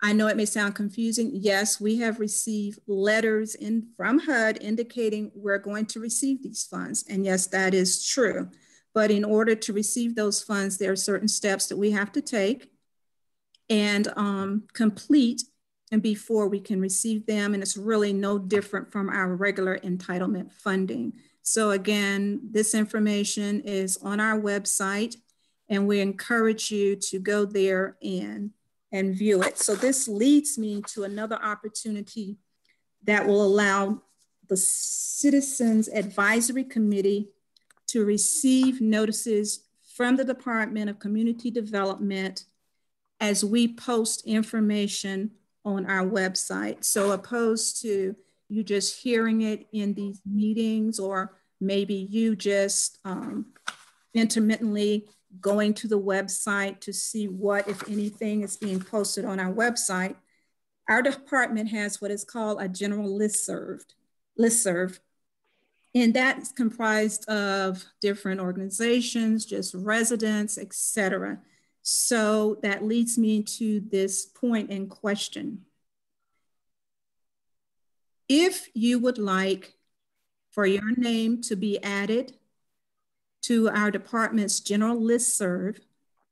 I know it may sound confusing. Yes, we have received letters from HUD indicating we're going to receive these funds. And yes, that is true. But in order to receive those funds, there are certain steps that we have to take and complete and before we can receive them. And it's really no different from our regular entitlement funding. So again, this information is on our website and we encourage you to go there and view it. So this leads me to another opportunity that will allow the Citizens Advisory Committee to receive notices from the Department of Community Development as we post information on our website. So opposed to you just hearing it in these meetings, or maybe you just intermittently going to the website to see what, if anything, is being posted on our website. Our department has what is called a general listserv. And that's comprised of different organizations, just residents, etc. So that leads me to this point in question. If you would like for your name to be added to our department's general listserv,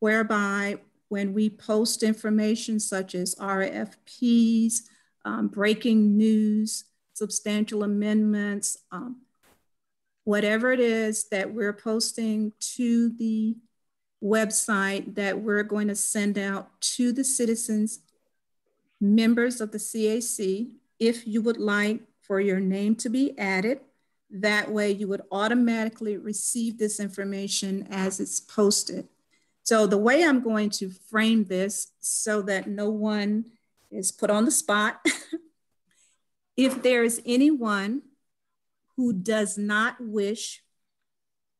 whereby when we post information such as RFPs, breaking news, substantial amendments, whatever it is that we're posting to the website that we're going to send out to the citizens, members of the CAC, if you would like for your name to be added, that way you would automatically receive this information as it's posted. So the way I'm going to frame this so that no one is put on the spot, if there is anyone who does not wish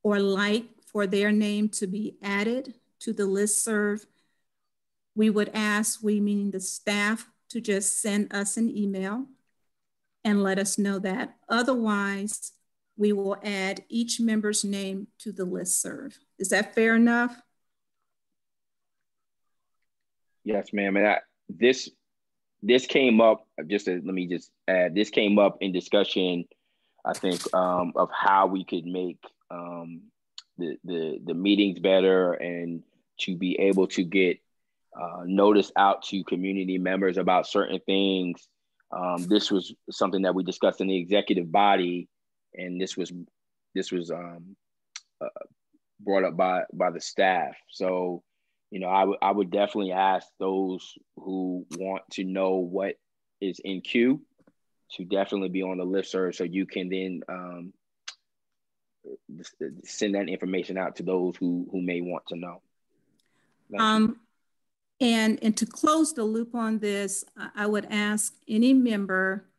or like for their name to be added to the listserv, we would ask, we meaning the staff, to just send us an email and let us know that. Otherwise, we will add each member's name to the listserv. Is that fair enough? Yes, ma'am. And this came up, let me just add, this came up in discussion, I think, of how we could make the meetings better and to be able to get notice out to community members about certain things. This was something that we discussed in the executive body, and this was brought up by the staff. So, you know, I would definitely ask those who want to know what is in queue to definitely be on the listserv, so you can then send that information out to those who may want to know. And to close the loop on this, I would ask any member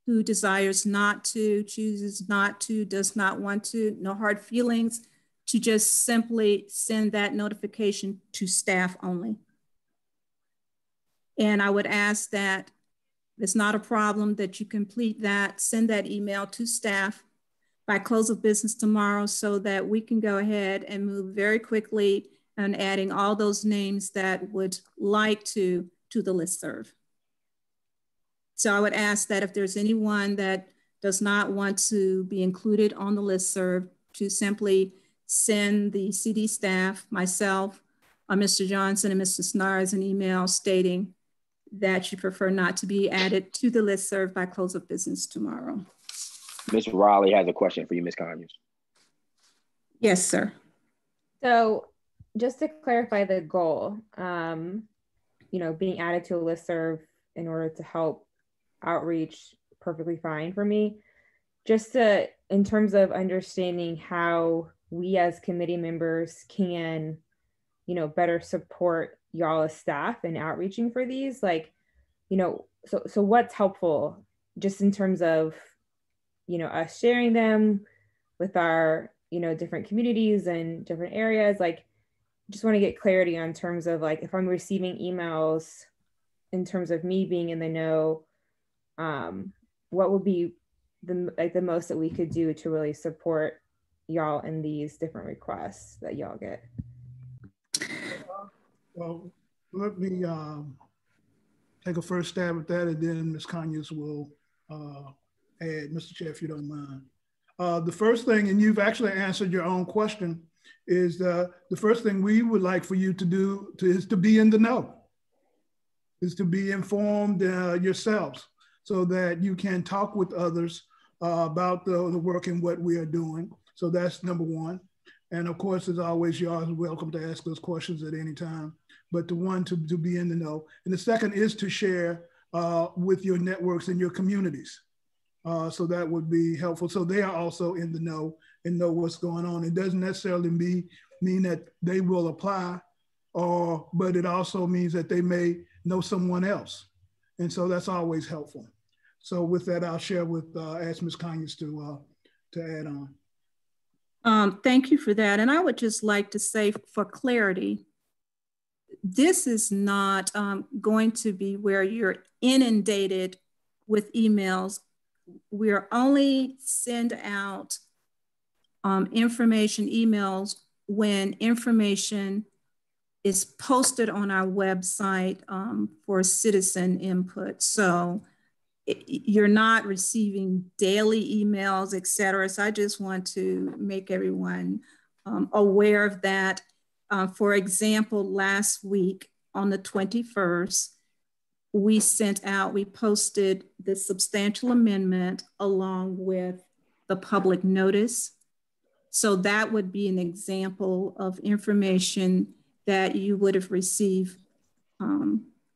who desires not to, chooses not to, does not want to, no hard feelings, to just simply send that notification to staff only. And I would ask that it's not a problem that you complete that, send that email to staff by close of business tomorrow so that we can go ahead and move very quickly and adding all those names that would like to the listserv. So I would ask that if there's anyone that does not want to be included on the listserv, to simply send the CD staff, myself, Mr. Johnson and Mr. Snars an email stating that you prefer not to be added to the listserv by close of business tomorrow. Ms. Raleigh has a question for you, Ms. Conyers. Yes, sir. So just to clarify the goal, you know, being added to a listserv in order to help outreach, perfectly fine for me. Just in terms of understanding how we as committee members can, you know, better support y'all as staff in outreaching for these? Like, you know, so what's helpful just in terms of, you know, us sharing them with our, you know, different communities and different areas? Like, just want to get clarity on terms of like, if I'm receiving emails in terms of me being in the know, what would be the most that we could do to really support y'all in these different requests that y'all get? Well, let me take a first stab at that, and then Ms. Conyers will add, Mr. Chair, if you don't mind. The first thing, and you've actually answered your own question, is the first thing we would like for you to do is to be in the know, is to be informed yourselves so that you can talk with others about the work and what we are doing. So that's number one. And of course, as always, you are welcome to ask those questions at any time, but the one to be in the know. And the second is to share with your networks and your communities. So that would be helpful. So they are also in the know and know what's going on. It doesn't necessarily mean that they will apply, but it also means that they may know someone else. And so that's always helpful. So with that, I'll share with, ask Ms. Conyers to add on. Thank you for that. And I would just like to say for clarity, this is not going to be where you're inundated with emails. We're only send out information emails when information is posted on our website for citizen input. So you're not receiving daily emails, et cetera. So I just want to make everyone aware of that. For example, last week on the 21st, we posted the substantial amendment along with the public notice. So that would be an example of information that you would have received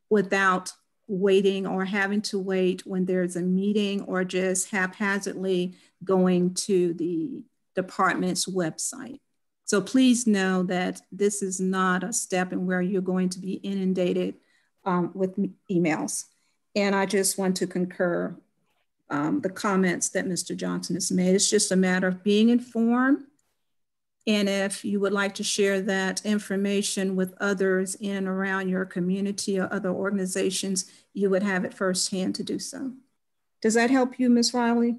without waiting or having to wait when there's a meeting or just haphazardly going to the department's website. So please know that this is not a step in where you're going to be inundated with emails. And I just want to concur the comments that Mr. Johnson has made. It's just a matter of being informed. And if you would like to share that information with others in and around your community or other organizations, you would have it firsthand to do so. Does that help you, Ms. Riley?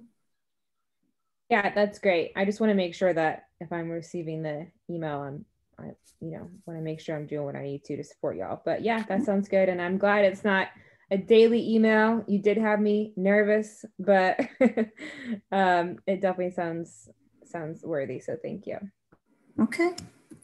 Yeah, that's great. I just want to make sure that if I'm receiving the email, I want to make sure I'm doing what I need to support y'all. But yeah, that sounds good. And I'm glad it's not a daily email. You did have me nervous, but it definitely sounds worthy. So thank you. Okay,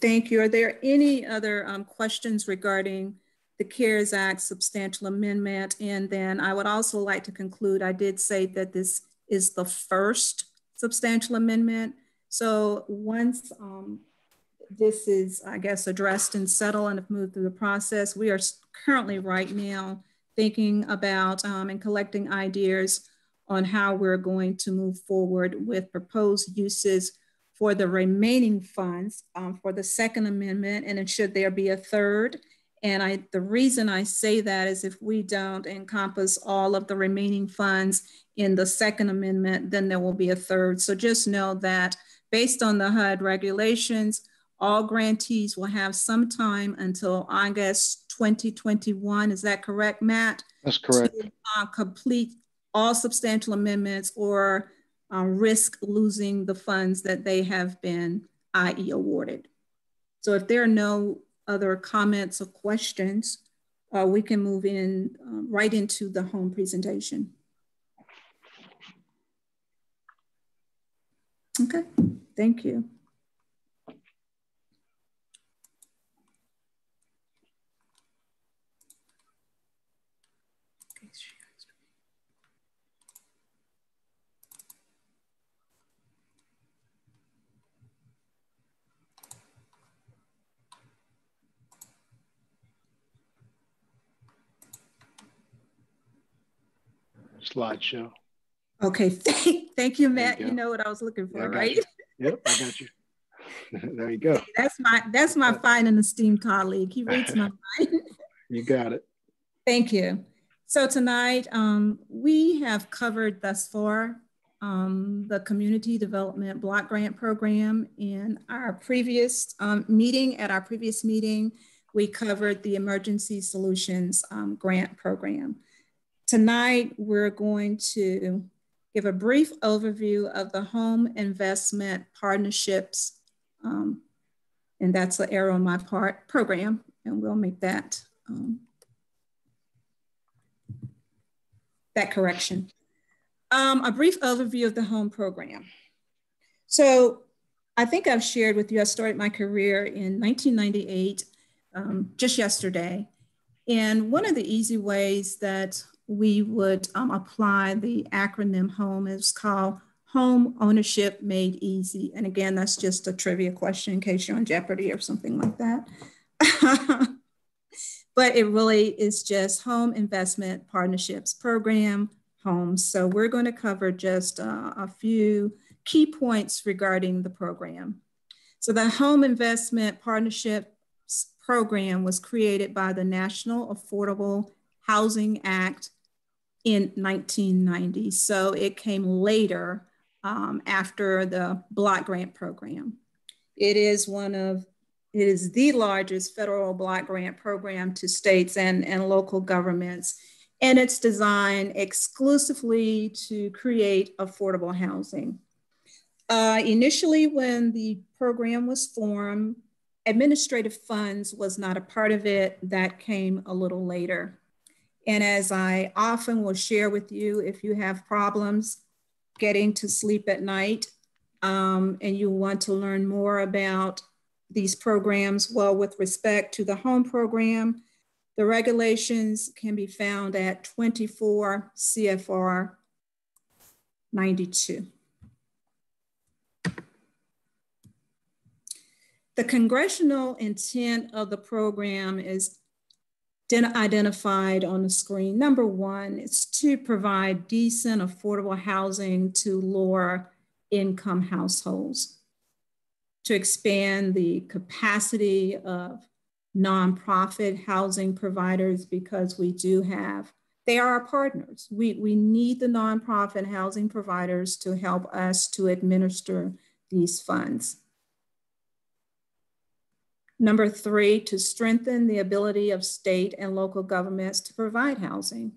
thank you. Are there any other questions regarding the CARES Act substantial amendment? And then I would also like to conclude, I did say that this is the first substantial amendment. So once this is, I guess, addressed and settled and have moved through the process, we are currently right now thinking about and collecting ideas on how we're going to move forward with proposed uses for the remaining funds for the second amendment, and then should there be a third. And the reason I say that is if we don't encompass all of the remaining funds in the second amendment, then there will be a third. So just know that based on the HUD regulations, all grantees will have some time until August 2021. Is that correct, Matt? That's correct. To complete all substantial amendments or risk losing the funds that they have been, i.e. awarded. So if there are no other comments or questions, we can move in right into the home presentation. Okay, thank you. Slideshow. Okay, thank you, Matt. You know what I was looking for, right? Yep, I got you. There you go. See, that's my fine and esteemed colleague. He reads my mind. You got it. Thank you. So tonight we have covered thus far the Community Development Block Grant Program. In our previous meeting, we covered the Emergency Solutions Grant Program. Tonight, we're going to give a brief overview of the Home Investment Partnerships, and that's the arrow on my part, program, and we'll make that, that correction. A brief overview of the home program. So I think I've shared with you, I started my career in 1998, just yesterday. And one of the easy ways that we would apply the acronym HOME is called Home Ownership Made Easy. And again, that's just a trivia question in case you're on Jeopardy or something like that. But it really is just Home Investment Partnerships Program, HOMES. So we're going to cover just a few key points regarding the program. So the Home Investment Partnerships Program was created by the National Affordable Housing Act in 1990. So it came later after the Block Grant Program. It is the largest federal block grant program to states and local governments. And it's designed exclusively to create affordable housing. Initially, when the program was formed, administrative funds was not a part of it. That came a little later. And as I often will share with you, if you have problems getting to sleep at night and you want to learn more about these programs, well, with respect to the home program, the regulations can be found at 24 CFR 92. The congressional intent of the program is identified on the screen. Number one, it's to provide decent, affordable housing to lower income households, to expand the capacity of nonprofit housing providers, because they are our partners. We need the nonprofit housing providers to help us to administer these funds. Number three, to strengthen the ability of state and local governments to provide housing.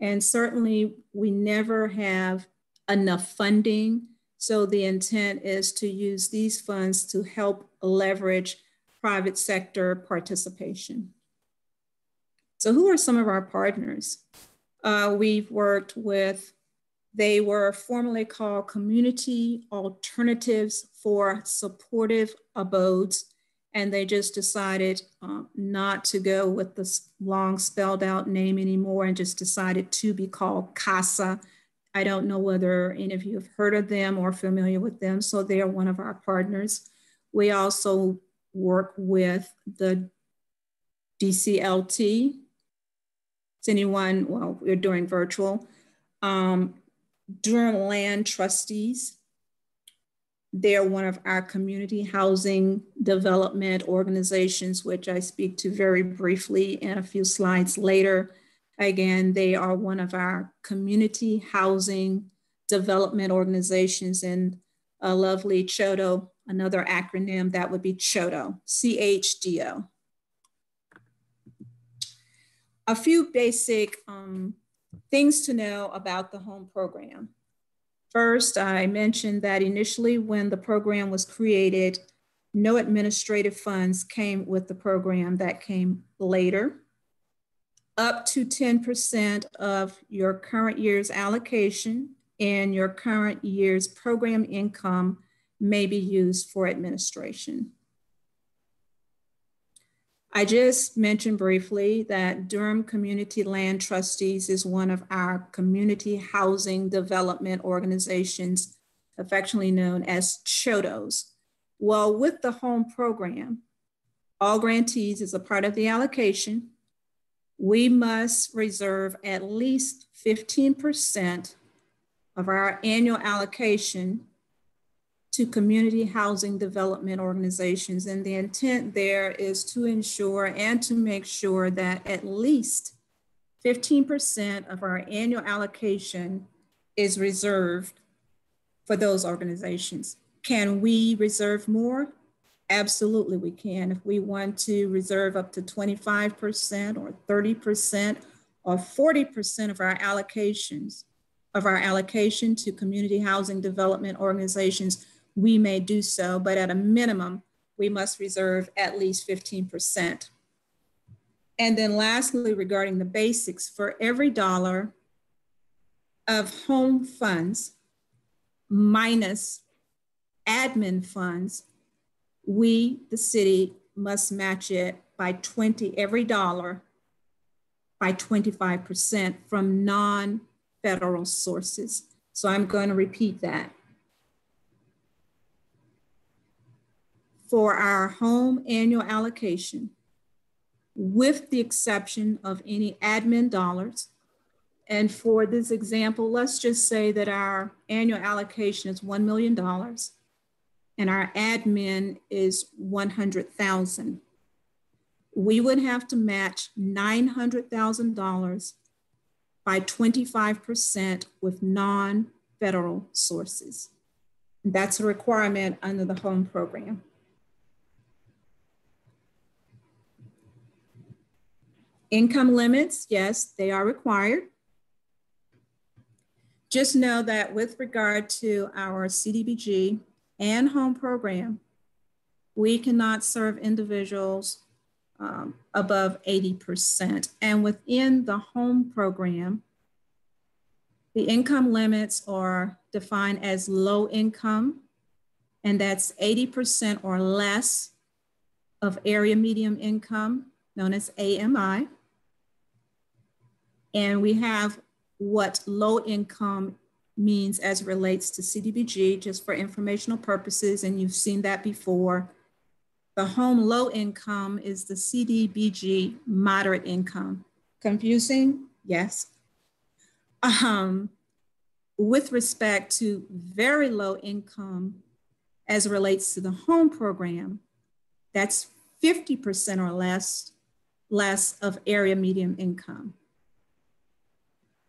And certainly we never have enough funding. So the intent is to use these funds to help leverage private sector participation. So who are some of our partners? We've worked with, they were formerly called Community Alternatives for Supportive Abodes, and they just decided not to go with the long spelled out name anymore and just decided to be called CASA. I don't know whether any of you have heard of them or familiar with them, so they are one of our partners. We also work with the DCLT. Is anyone, well, we're doing virtual. Durham Land Trustees. They're one of our community housing development organizations, which I speak to very briefly in a few slides later. Again, they are one of our community housing development organizations, and a lovely CHODO, another acronym, that would be CHODO, CHDO. A few basic things to know about the home program. First, I mentioned that initially when the program was created, no administrative funds came with the program. That came later. Up to 10% of your current year's allocation and your current year's program income may be used for administration. I just mentioned briefly that Durham Community Land Trustees is one of our community housing development organizations, affectionately known as CHODOs. Well, with the home program, all grantees as a part of the allocation, we must reserve at least 15% of our annual allocation to community housing development organizations. And the intent there is to ensure and to make sure that at least 15% of our annual allocation is reserved for those organizations. Can we reserve more? Absolutely, we can. If we want to reserve up to 25% or 30% or 40% of our allocations, of our allocation to community housing development organizations, we may do so, but at a minimum, we must reserve at least 15%. And then lastly, regarding the basics, for every dollar of home funds minus admin funds, we, the city, must match it by every dollar by 25% from non-federal sources. So I'm going to repeat that. For our home annual allocation, with the exception of any admin dollars, and for this example, let's just say that our annual allocation is $1 million and our admin is 100,000. We would have to match $900,000 by 25% with non-federal sources. That's a requirement under the home program. Income limits, yes, they are required. Just know that with regard to our CDBG and home program, we cannot serve individuals above 80%. And within the home program, the income limits are defined as low income, and that's 80% or less of area median income, known as AMI. And we have what low income means as it relates to CDBG, just for informational purposes, and you've seen that before. The home low income is the CDBG moderate income. Confusing? Yes. With respect to very low income as it relates to the home program, that's 50% or less of area median income.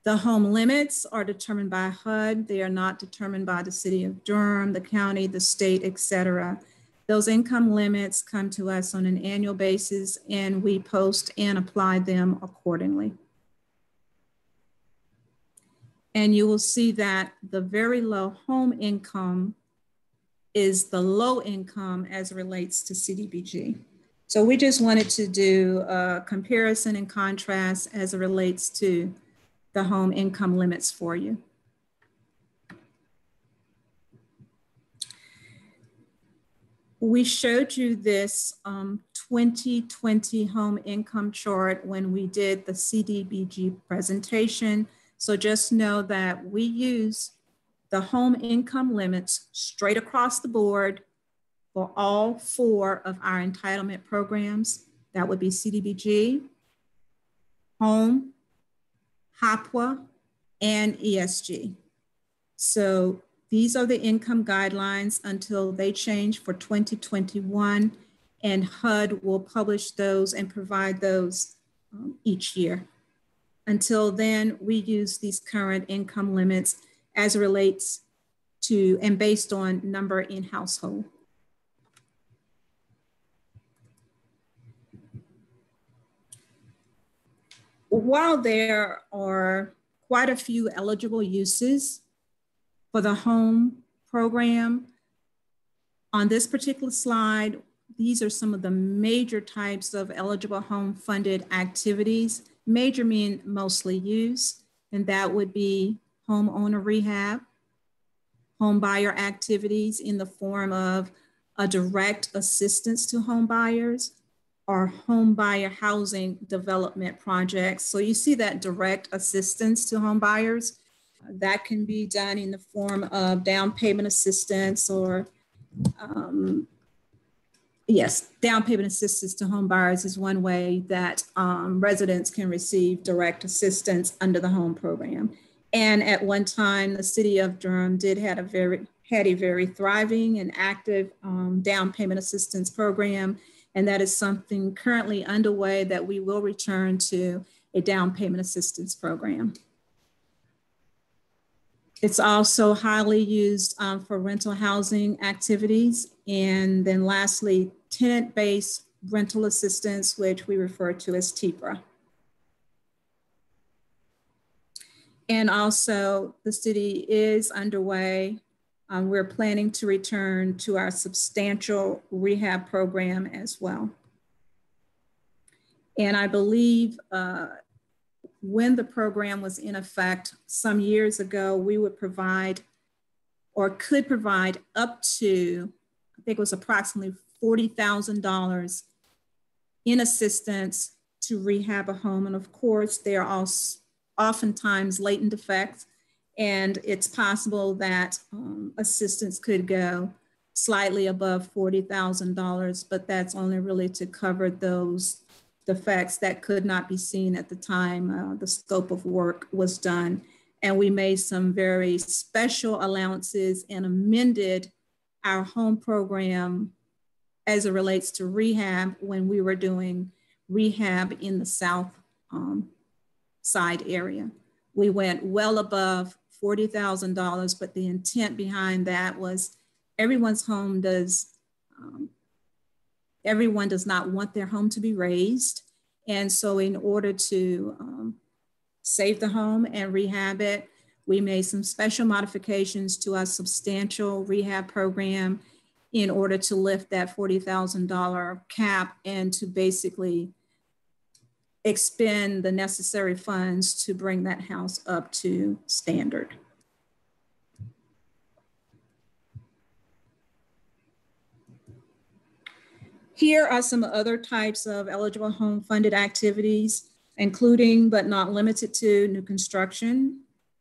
The home limits are determined by HUD. They are not determined by the city of Durham, the county, the state, et cetera. Those income limits come to us on an annual basis and we post and apply them accordingly. And you will see that the very low home income is the low income as it relates to CDBG. So we just wanted to do a comparison and contrast as it relates to the home income limits for you. We showed you this 2020 home income chart when we did the CDBG presentation. So just know that we use the home income limits straight across the board for all 4 of our entitlement programs. That would be CDBG, home, HAPWA, and ESG. So these are the income guidelines until they change for 2021, and HUD will publish those and provide those each year. Until then, we use these current income limits as it relates to and based on number in household. While there are quite a few eligible uses for the home program, on this particular slide, these are some of the major types of eligible home funded activities. Major mean mostly use, and that would be homeowner rehab, home buyer activities in the form of a direct assistance to home buyers, or home buyer housing development projects. So you see that direct assistance to home buyers. That can be done in the form of down payment assistance or, yes, down payment assistance to home buyers is one way that residents can receive direct assistance under the home program. And at one time, the city of Durham did have a had a very thriving and active down payment assistance program. And that is something currently underway that we will return to a down payment assistance program. It's also highly used for rental housing activities. And then lastly, tenant-based rental assistance, which we refer to as TPRA. And also the city is underway. We're planning to return to our substantial rehab program as well. And I believe when the program was in effect some years ago, we would provide or could provide up to, I think it was approximately $40,000 in assistance to rehab a home. And of course, there are also oftentimes latent defects, and it's possible that assistance could go slightly above $40,000, but that's only really to cover those defects that could not be seen at the time the scope of work was done. And we made some very special allowances and amended our home program as it relates to rehab when we were doing rehab in the south side area. We went well above $40,000, but the intent behind that was everyone's home everyone does not want their home to be razed. And so in order to save the home and rehab it, we made some special modifications to our substantial rehab program in order to lift that $40,000 cap and to basically expend the necessary funds to bring that house up to standard. Here are some other types of eligible home funded activities, including but not limited to new construction,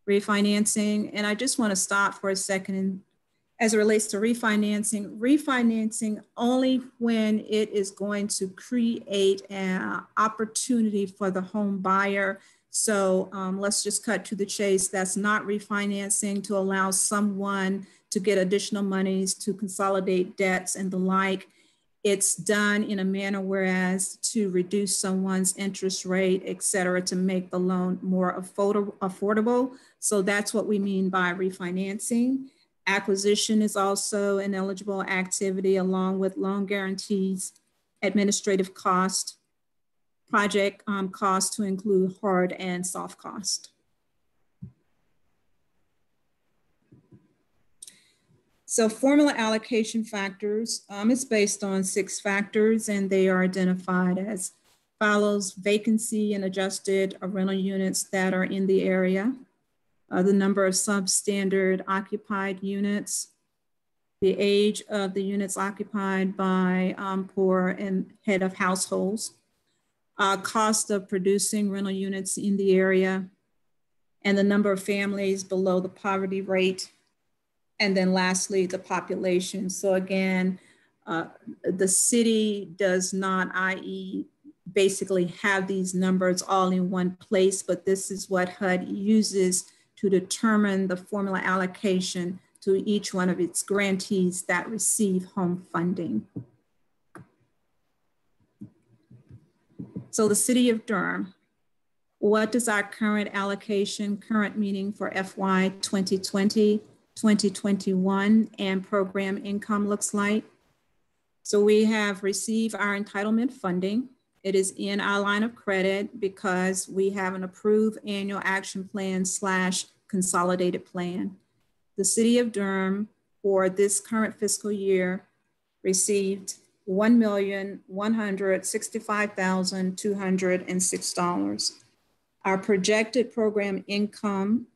refinancing. And I just want to stop for a second as it relates to refinancing only when it is going to create an opportunity for the home buyer. So let's just cut to the chase. That's not refinancing to allow someone to get additional monies to consolidate debts and the like. It's done in a manner whereas to reduce someone's interest rate, et cetera, to make the loan more affordable. So that's what we mean by refinancing. Acquisition is also an eligible activity along with loan guarantees, administrative cost, project cost to include hard and soft cost. So formula allocation factors, it's based on 6 factors and they are identified as follows: vacancy and adjusted rental units that are in the area, the number of substandard occupied units, the age of the units occupied by poor and head of households, cost of producing rental units in the area, and the number of families below the poverty rate. And then lastly, the population. So again, the city does not, i.e. basically have these numbers all in one place, but this is what HUD uses to determine the formula allocation to each one of its grantees that receive home funding. So the city of Durham, what does our current allocation, current meaning for FY 2020, 2021 and program income looks like? So we have received our entitlement funding. It is in our line of credit because we have an approved annual action plan / consolidated plan. The city of Durham for this current fiscal year received $1,165,206. Our projected program income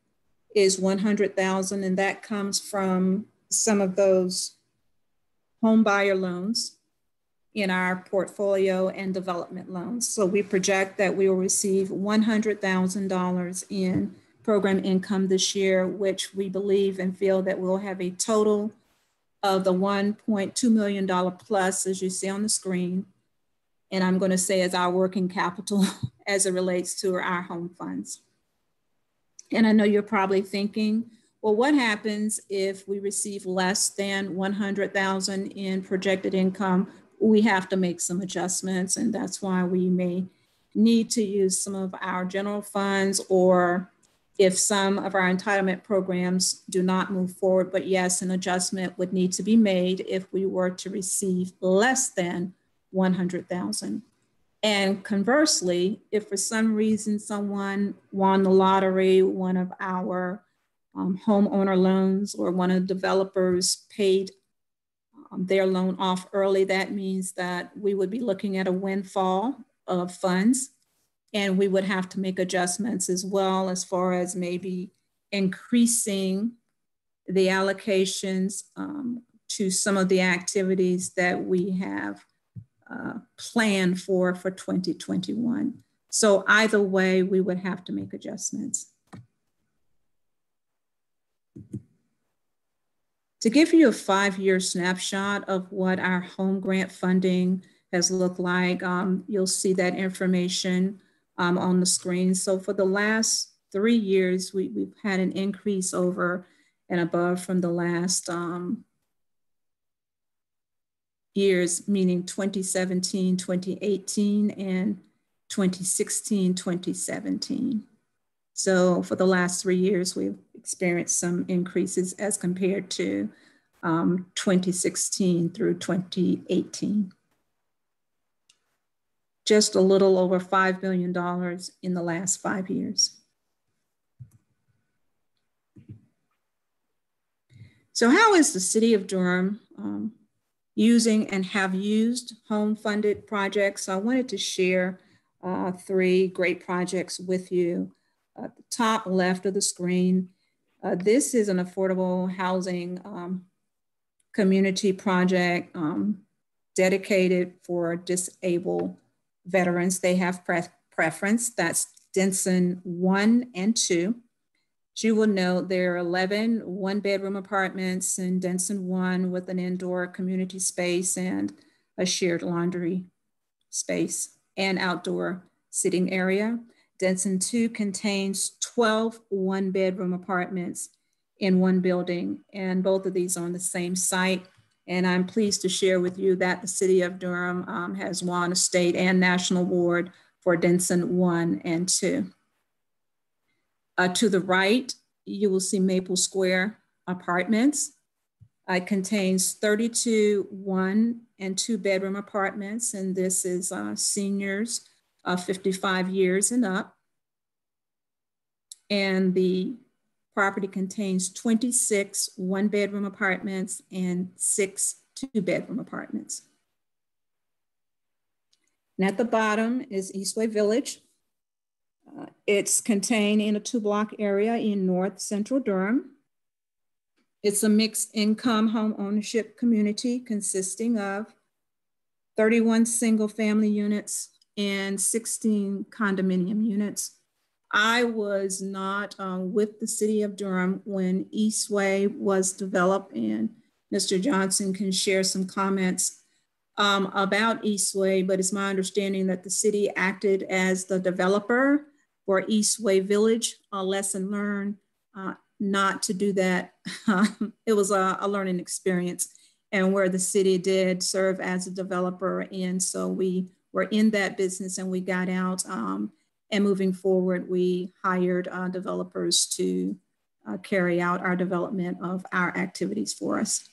is $100,000, and that comes from some of those home buyer loans in our portfolio and development loans. So we project that we will receive $100,000 in program income this year, which we believe and feel that we'll have a total of the $1.2 million plus, as you see on the screen. And I'm going to say as our working capital as it relates to our home funds. And I know you're probably thinking, well, what happens if we receive less than 100,000 in projected income? We have to make some adjustments, and that's why we may need to use some of our general funds, or if some of our entitlement programs do not move forward. But yes, an adjustment would need to be made if we were to receive less than 100,000. And conversely, if for some reason someone won the lottery, one of our homeowner loans, or one of the developers paid their loan off early, that means that we would be looking at a windfall of funds, and we would have to make adjustments as well, as far as maybe increasing the allocations to some of the activities that we have planned for 2021. So either way, we would have to make adjustments. To give you a 5-year snapshot of what our home grant funding has looked like, you'll see that information on the screen. So for the last 3 years, we've had an increase over and above from the last years, meaning 2017, 2018, and 2016, 2017. So for the last 3 years, we've experienced some increases as compared to 2016 through 2018. Just a little over $5 billion in the last 5 years. So how is the City of Durham using and have used home-funded projects? So I wanted to share 3 great projects with you. At the top left of the screen, this is an affordable housing community project dedicated for disabled veterans. They have preference. That's Denson 1 and 2. You will note there are 11 one-bedroom apartments in Denson 1 with an indoor community space and a shared laundry space and outdoor sitting area. Denson 2 contains 12 one-bedroom apartments in one building, and both of these are on the same site. And I'm pleased to share with you that the City of Durham has won a state and national award for Denson 1 and 2. To the right, you will see Maple Square Apartments. It contains 32 1- and 2-bedroom apartments, and this is seniors 55 years and up. And the property contains 26 one-bedroom apartments and 6 2-bedroom apartments. And at the bottom is Eastway Village. It's contained in a 2-block area in North Central Durham. It's a mixed income home ownership community consisting of 31 single family units and 16 condominium units. I was not with the City of Durham when Eastway was developed, and Mr. Johnson can share some comments about Eastway, but it's my understanding that the city acted as the developer for Eastway Village. A lesson learned not to do that. It was a learning experience, and where the city did serve as a developer. And so we were in that business and we got out, and moving forward, we hired developers to carry out our development of our activities for us.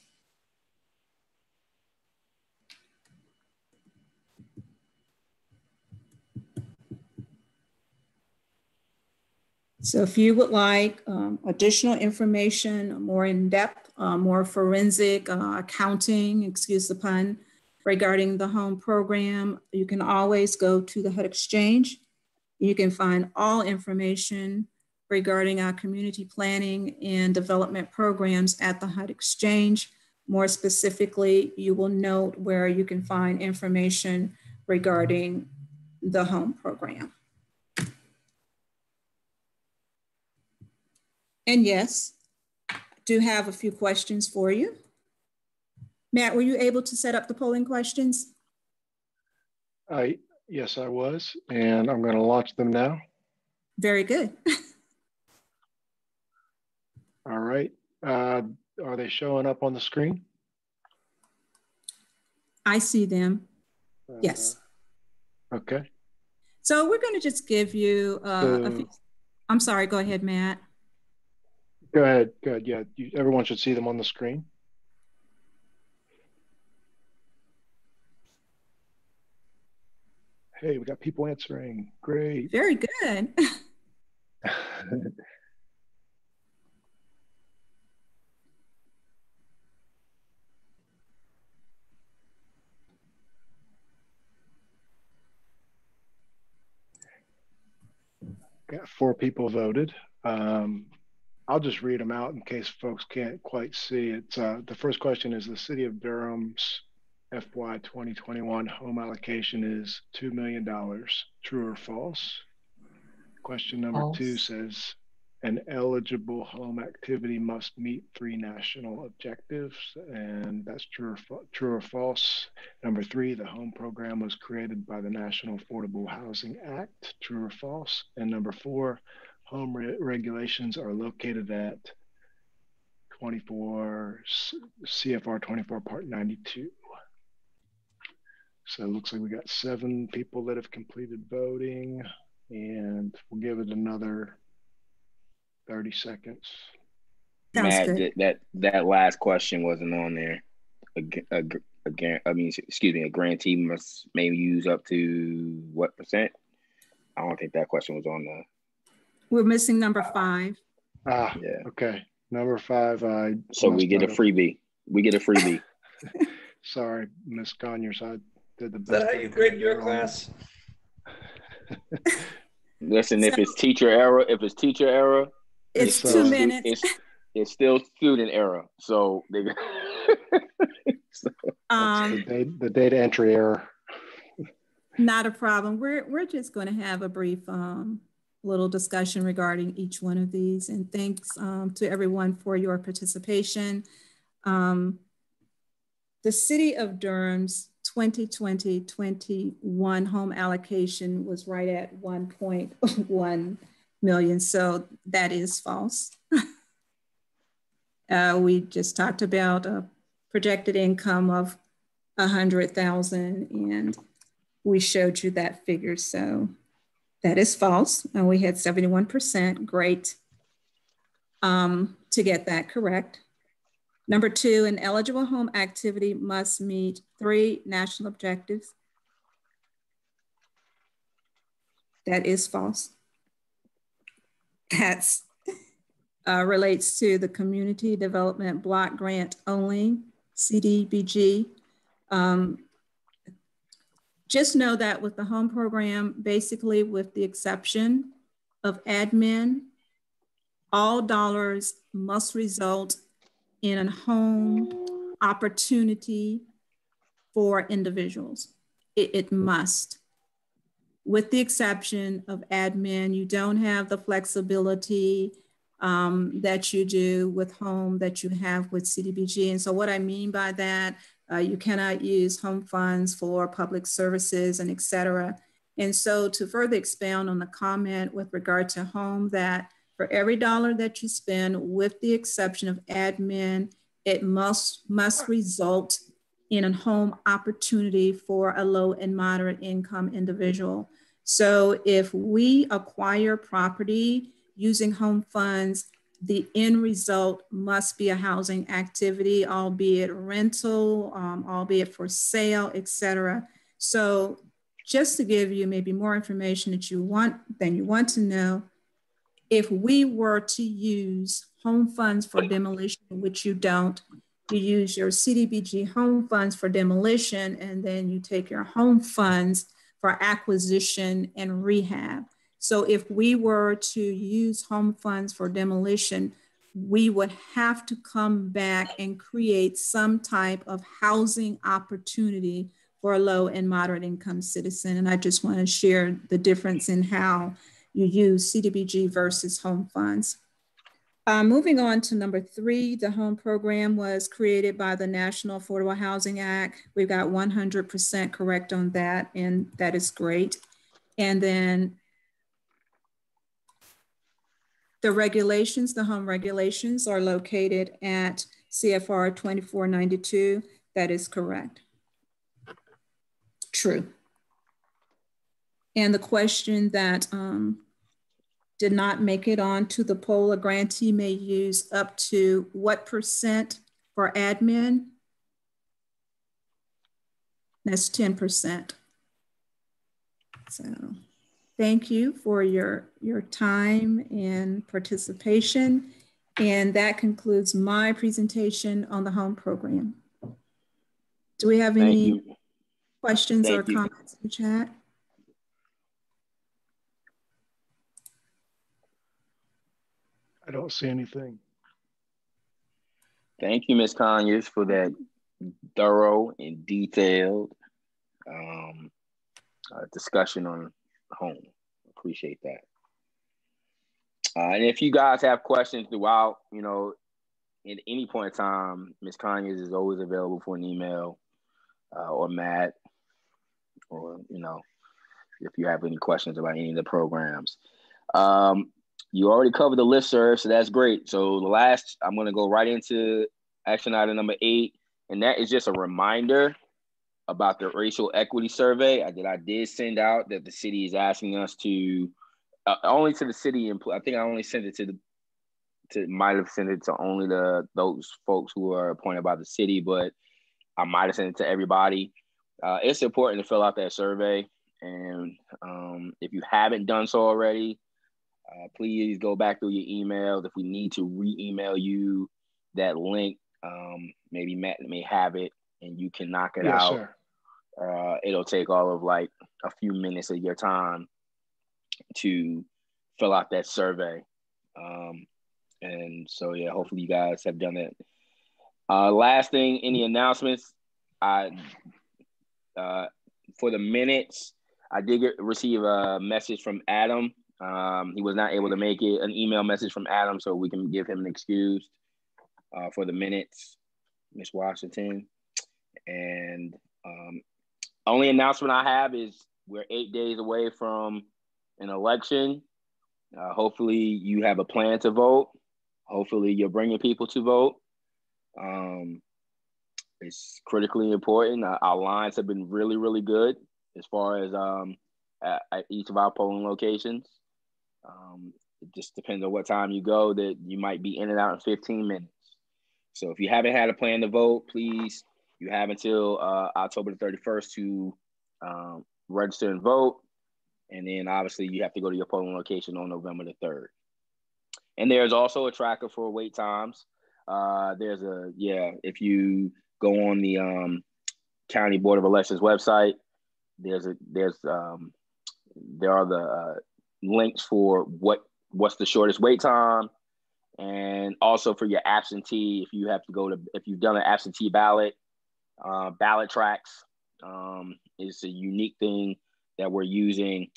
So if you would like additional information, more in-depth, more forensic accounting, excuse the pun, regarding the home program, you can always go to the HUD Exchange. You can find all information regarding our community planning and development programs at the HUD Exchange. More specifically, you will note where you can find information regarding the home program. And yes, I do have a few questions for you. Matt, were you able to set up the polling questions? Yes, I was, and I'm going to launch them now. Very good. All right. Are they showing up on the screen? I see them. Yes. Okay. So we're going to just give you a few. I'm sorry. Go ahead, Matt. Go ahead. Go ahead. Yeah, everyone should see them on the screen. Hey, we got people answering. Great. Very good. Got 4 people voted. I'll just read them out in case folks can't quite see it. The first question is, the City of Durham's FY 2021 home allocation is $2 million. True or false? Question number false. 2 says, an eligible home activity must meet 3 national objectives, and that's true or false. Number 3, the home program was created by the National Affordable Housing Act. True or false? And number 4, home regulations are located at 24 CFR 24 Part 92. So it looks like we got 7 people that have completed voting, and we'll give it another 30 seconds. Matt, that last question wasn't on there. A grantee may use up to what percent? I don't think that question was on the. We're missing number 5. Yeah. Okay. Number 5. So we get a freebie. We get a freebie. Sorry, Miss Conyers. I did the best. Is that how you grade your class? Listen, if it's teacher error, it's 2 minutes. It's still student error. So they. The data entry error. Not a problem. We're just going to have a brief little discussion regarding each one of these, and thanks to everyone for your participation. The City of Durham's 2020-21 home allocation was right at 1.1 million, so that is false. We just talked about a projected income of 100,000, and we showed you that figure, so that is false. And we had 71%, great to get that correct. Number 2, an eligible home activity must meet 3 national objectives. That is false. That's relates to the Community Development Block Grant only, CDBG. Just know that with the home program, basically with the exception of admin, all dollars must result in a home opportunity for individuals. It must. With the exception of admin, you don't have the flexibility that you do with home that you have with CDBG. And so what I mean by that, you cannot use home funds for public services and et cetera. And so to further expound on the comment with regard to home, that for every dollar that you spend, with the exception of admin, it must result in a home opportunity for a low and moderate income individual. So if we acquire property using home funds, the end result must be a housing activity, albeit rental, albeit for sale, et cetera. So just to give you maybe more information that you want to know, if we were to use home funds for demolition, which you don't, you use your CDBG home funds for demolition, and then you take your home funds for acquisition and rehab. So if we were to use home funds for demolition, we would have to come back and create some type of housing opportunity for a low and moderate income citizen. And I just want to share the difference in how you use CDBG versus home funds. Moving on to number 3, the home program was created by the National Affordable Housing Act. We've got 100% correct on that, and that is great. And then The regulations, the home regulations are located at CFR 2492. That is correct. True. And the question that did not make it onto the poll, a grantee may use up to what % for admin? That's 10%. So thank you for your time and participation. And that concludes my presentation on the home program. Do we have any questions or comments in the chat? I don't see anything. Thank you, Ms. Conyers, for that thorough and detailed discussion on home. Appreciate that. And if you guys have questions throughout, you know, at any point in time, Ms. Conyers is always available for an email or Matt, or, you know, if you have any questions about any of the programs. You already covered the listserv, so that's great. So the last, I'm going to go right into action item number 8, and that is just a reminder about the racial equity survey that I did send out, that the city is asking us to, only to the city, I think I only sent it might have sent it to only those folks who are appointed by the city, but I might have sent it to everybody. It's important to fill out that survey, and if you haven't done so already, please go back through your emails. If we need to re-email you that link, maybe Matt may have it and you can knock it out. Sir. It'll take all of like a few minutes of your time to fill out that survey. And so, yeah, hopefully you guys have done it. Last thing, any announcements? For the minutes, I did receive a message from Adam. He was not able to make it, an email message from Adam, so we can give him an excuse for the minutes, Ms. Washington. And only announcement I have is we're 8 days away from an election. Hopefully you have a plan to vote. Hopefully you're bringing people to vote. It's critically important. Our lines have been really, really good as far as at each of our polling locations. It just depends on what time you go, that you might be in and out in 15 minutes. So if you haven't had a plan to vote, please, you have until October the 31st to register and vote. And then obviously you have to go to your polling location on November the 3rd. And there's also a tracker for wait times. If you go on the County Board of Elections website, there are the links for what's the shortest wait time, and also for your absentee, if you've done an absentee ballot, ballot tracks is a unique thing that we're using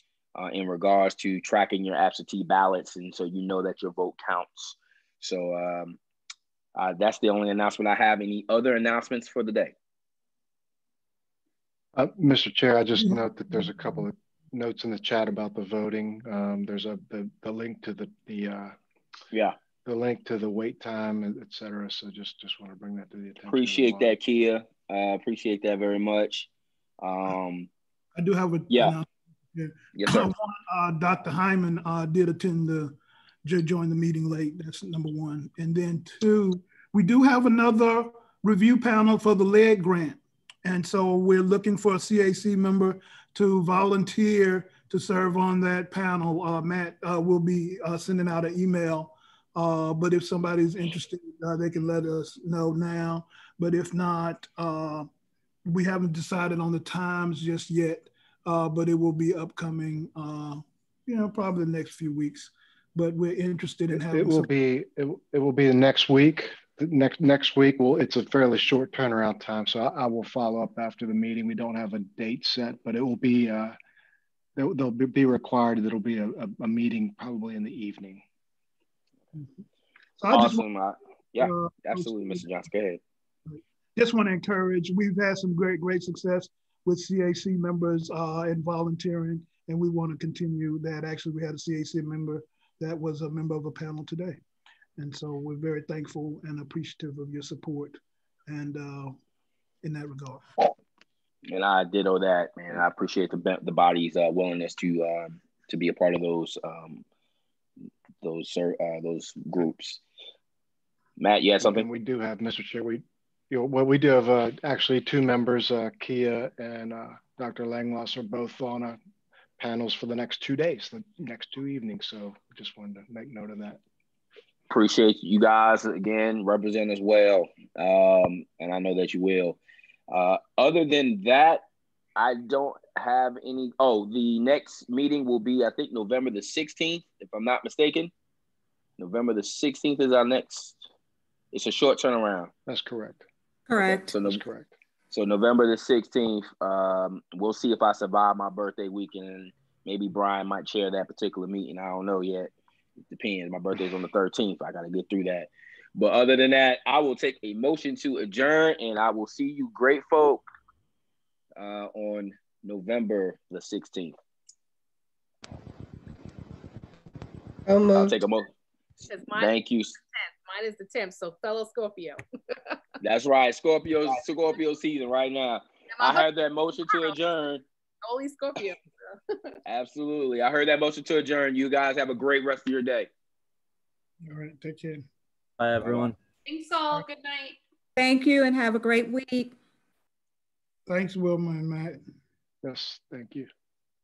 in regards to tracking your absentee ballots, and so you know that your vote counts. So that's the only announcement I have. Any other announcements for the day? Mr. Chair, I just note that there's a couple of notes in the chat about the voting. There's the link to the link to the wait time, et cetera. So just want to bring that to the attention. Appreciate that, Kia. Appreciate that very much. I do have a Yes, sir. Dr. Hyman did join the meeting late. That's number 1. And then 2, we do have another review panel for the lead grant. And so we're looking for a CAC member to volunteer to serve on that panel. Matt will be sending out an email, but if somebody's interested, they can let us know now. But if not, we haven't decided on the times just yet, but it will be upcoming, probably the next few weeks. But we're interested in having it will be the next week. Next week, it's a fairly short turnaround time, so I will follow up after the meeting. We don't have a date set, but it will be they'll be required. It'll be a meeting probably in the evening. So awesome. Absolutely, Mr. Johnson. Go ahead. Just want to encourage. We've had some great success with CAC members and volunteering, and we want to continue that. Actually, we had a CAC member that was a member of a panel today. And so we're very thankful and appreciative of your support and in that regard. And I ditto that, man. I appreciate the body's willingness to be a part of those groups. Matt, you had something? And we do have, Mr. Chair, we do have actually two members, Kia and Dr. Langloss, are both on panels for the next 2 days, the next 2 evenings. So just wanted to make note of that. Appreciate you guys again, represent as well. And I know that you will. Other than that, I don't have any. Oh, the next meeting will be, I think, November the 16th, if I'm not mistaken. November the 16th is our next. It's a short turnaround. That's correct. Correct. Okay, so that's correct. So November the 16th, we'll see if I survive my birthday weekend. Maybe Brian might chair that particular meeting. I don't know yet. It depends. My birthday's on the 13th. I got to get through that. But other than that, I will take a motion to adjourn, and I will see you great folk on November the 16th. I'll take a motion. Thank you. Mine is the 10th, so fellow Scorpio. That's right. Scorpio season right now. I heard that motion to adjourn. Only Scorpio. Absolutely. I heard that motion to adjourn. You guys have a great rest of your day. All right. Take care. Bye, everyone. Thanks all. Good night. Thank you and have a great week. Thanks, Wilma and Matt. Yes, thank you.